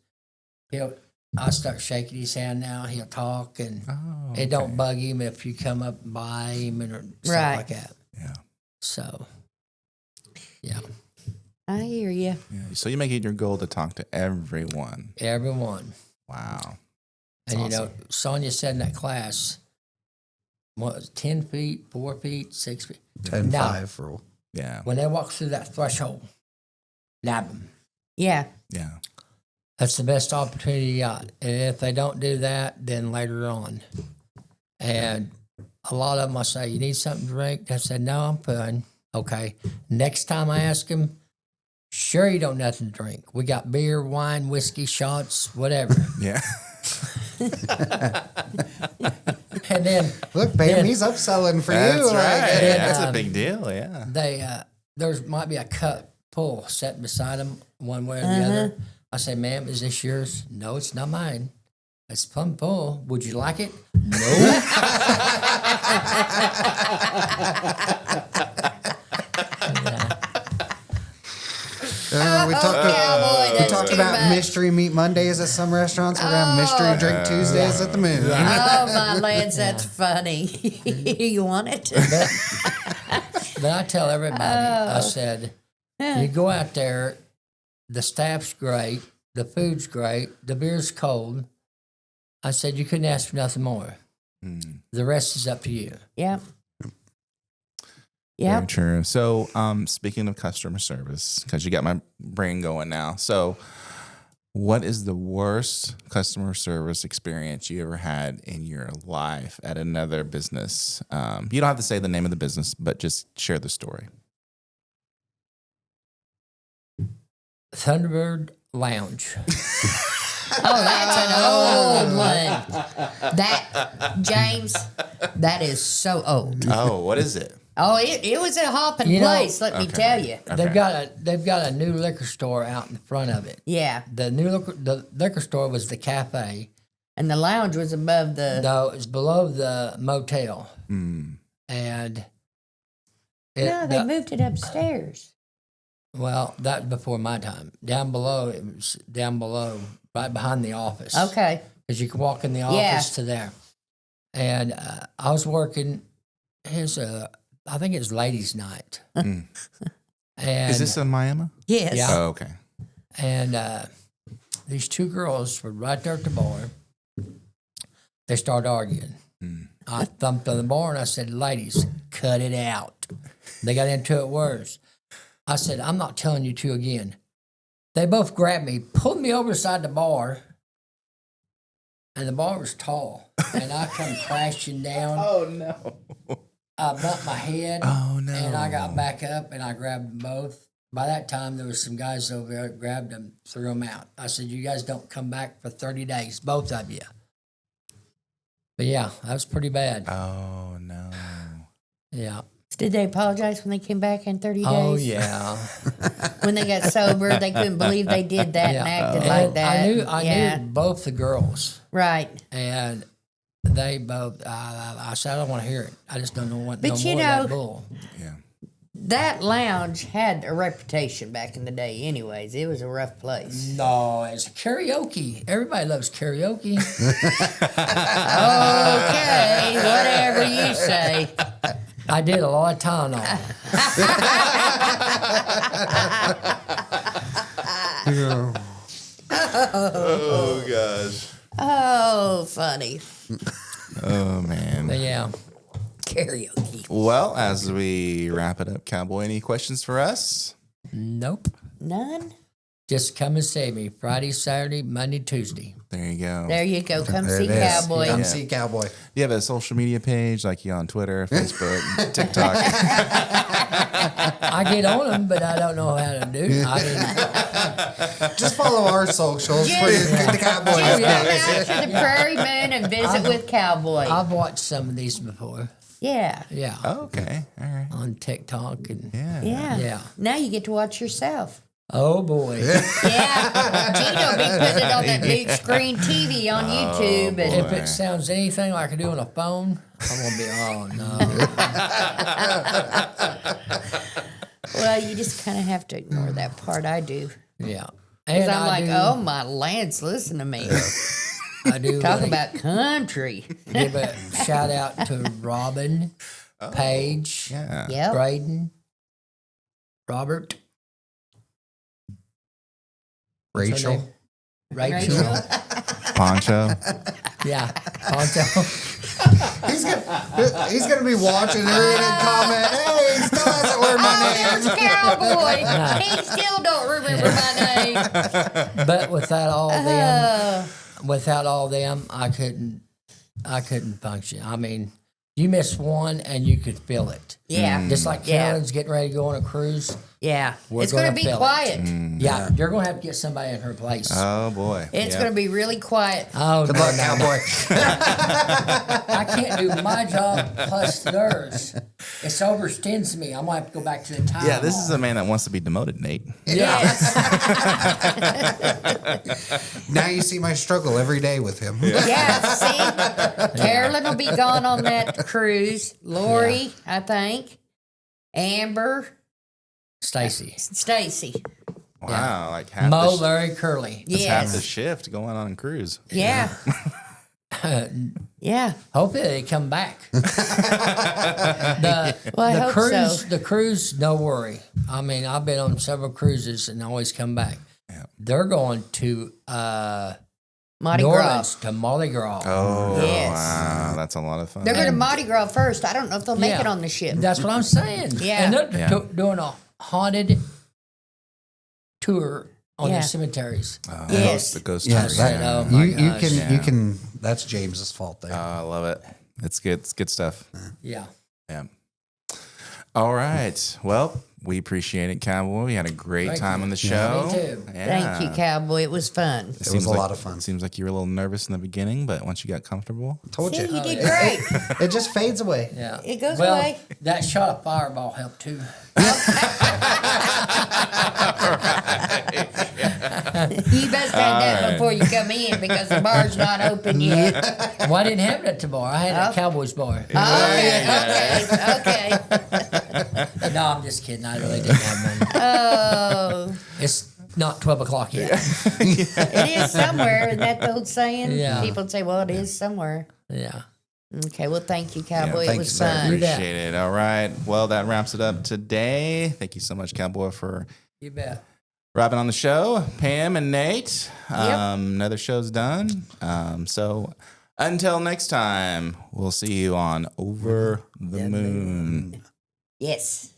I start shaking his hand now. He'll talk, and Oh, it don't bug him if you come up and buy him or stuff Right. like that. Yeah. So, yeah, I hear you. Yeah. So you make it your goal to talk to everyone. everyone. Wow. And That's you know, Sonia said in that class, what was it, 10 feet, 4 feet, 6 feet? 10-5 rule. Yeah. When they walk through that threshold, nab them. Yeah. Yeah. That's the best opportunity you got. And if they don't do that, then later on. And a lot of them, I say, you need something to drink? They said, no, I'm fine. Okay. Next time I ask them, sure you don't nothing to drink. We got beer, wine, whiskey, shots, whatever. Yeah. And then Look, babe, Then- he's upselling for That's you. right. then, That's a big deal. Yeah. they there might be a cup full sitting beside them one way or the other. I say, ma'am, is this yours? No, it's not mine. It's plumb full. Would you like it? No. We talked, Cowboy, we that's talked too about much. mystery meat Mondays at some restaurants. We're gonna have mystery drink Tuesdays at the Moon. Oh, my lads, that's funny. You want it? But I tell everybody, I said, you go out there, the staff's great, the food's great, the beer's cold. I said, you couldn't ask for nothing more. The rest is up to you. Yep. Very Yep. true. So, speaking of customer service, because you got my brain going now. So, what is the worst customer service experience you ever had in your life at another business? You don't have to say the name of the business, but just share the story. Thunderbird Lounge. Oh, that's an old one. That, James, that is so old. Oh, what is it? Oh, it was a hopping You know- place, let me tell you. They've got a new liquor store out in front of it. Yeah. The liquor store was the cafe. And the lounge was above the. No, it's below the motel. Mm. And No, they moved it upstairs. well, that was before my time. Down below, it was down below, right behind the office. Okay. Because you can walk in the office Yeah. to there. And I was working I think it was ladies' night. Mm. And Is this in Miami? Yes. Yeah. Oh, okay. And these two girls were right there at the bar. They started arguing. I thumped on the bar and I said, ladies, cut it out. They got into it worse. I said, I'm not telling you to again. They both grabbed me, pulled me over beside the bar, and the bar was tall. And I come crashing down. Oh, no. I bumped my head. Oh, no. And I got back up and I grabbed them both. By that time, there was some guys over there that grabbed them, threw them out. I said, you guys don't come back for 30 days, both of you. But yeah, that was pretty bad. Oh, no. Yeah. Did they apologize when they came back in 30 days? Oh, yeah. When they got sober, they couldn't believe they did that and acted And like that. I knew both the girls. Right. And they both, I said, I don't want to hear it. I just don't know what But no you more of know- that bull. Yeah. That lounge had a reputation back in the day, anyways. It was a rough place. No, it's karaoke. Everybody loves karaoke. Okay, whatever you say. I did a lot of time on it. Oh, gosh. Oh, funny. Oh, man. But yeah. Karaoke. Well, as we wrap it up, Cowboy, any questions for us? Nope. None? Just come and see me Friday, Saturday, Monday, Tuesday. There you go. There you go. Come There see it is. Cowboy. Come see Cowboy. Do you have a social media page like you on Twitter, Facebook, TikTok? I get on them, but I don't know how to do it. I mean, Just follow our socials for the Cowboy. Just yeah. come out to the Prairie Moon and visit with Cowboy. I've watched some of these before. Yeah. Yeah. Oh, okay. All right. On TikTok and Yeah. Yeah. Now you get to watch yourself. Oh boy. Yeah. Gino be putting it on that big screen TV on YouTube. And If it sounds anything like I do on a phone, I'm gonna be oh no. well, you just kind of have to ignore that part. I do. Yeah. Because And I'm like, do, oh, my Lance, listen to me. I do Talk about country. give a shout out to Robin, Paige, Yeah. Yep. Braden, Robert, what's her Rachel. name? Rachel. Poncho. Yeah. Poncho. He's gonna be watching her and comment, hey, he still hasn't learned my There's name. Cowboy. He still don't remember my name. But without all them, I couldn't function. I mean, you miss one and you could feel it. Yeah. Just like Yeah. Carolyn's getting ready to go on a cruise. Yeah. We're It's going to gonna be feel it. quiet. Yeah, you're gonna have to get somebody in her place. Oh, boy. It's Yeah. going to be really quiet. Oh, Good no, luck, no, Cowboy. I can't do my job plus theirs. It overextends me. I'm gonna have to go back to the time. Yeah, this is a man that wants to be demoted, Nate. Yes. Now you see my struggle every day with him. Yeah. See, Carolyn will be gone on that cruise. Lori, I think. Amber. Stacy. Stacy. Wow, like half Mo, the, Larry, Curly. that's half the Yes. shift going on in cruise. Yeah. Yeah. Hopefully they come back. Well, I the hope cruise, so. the cruise, no worry. I mean, I've been on several cruises and always come back. Yeah. They're going to Mardi New Gras. Orleans to Mardi Gras. Oh, Yes. wow. That's a lot of fun. They're going to Mardi Gras first. I don't know if they'll make Yeah. it on the ship. That's what I'm saying. Yeah. And they're Yeah. doing a haunted tour on Yeah. the cemeteries. Yes. The ghost Yeah, tour. that, Oh my you gosh. can. That's James's fault there. I love it. It's good. It's good stuff. Yeah. Yeah. All right. Well, we appreciate it, Cowboy. We had a great Thank time you. on the Yeah, show. me too. Thank you, Cowboy. It was fun. It was a lot of fun. Seems like you were a little nervous in the beginning, but once you got comfortable, Told See, you. you did yeah. great. It just fades away. Yeah. It goes well, away. That shot of fireball helped too. You best have that before you come in because the bar's not open yet. Well, I didn't have that tomorrow. I had a Cowboys bar. Okay. No, I'm just kidding. I really didn't have money. Oh, It's not 12 o'clock yet. it is somewhere. Isn't that the old saying? Yeah. People say, well, it is somewhere. Yeah. Okay, well, thank you, Cowboy. thank It you, was sir. fun. You bet. appreciate it. All right. Well, that wraps it up today. Thank you so much, Cowboy, for You bet. wrapping on the show. Pam and Nate. Another show's done. So until next time, we'll see you on Over the Moon. Yes.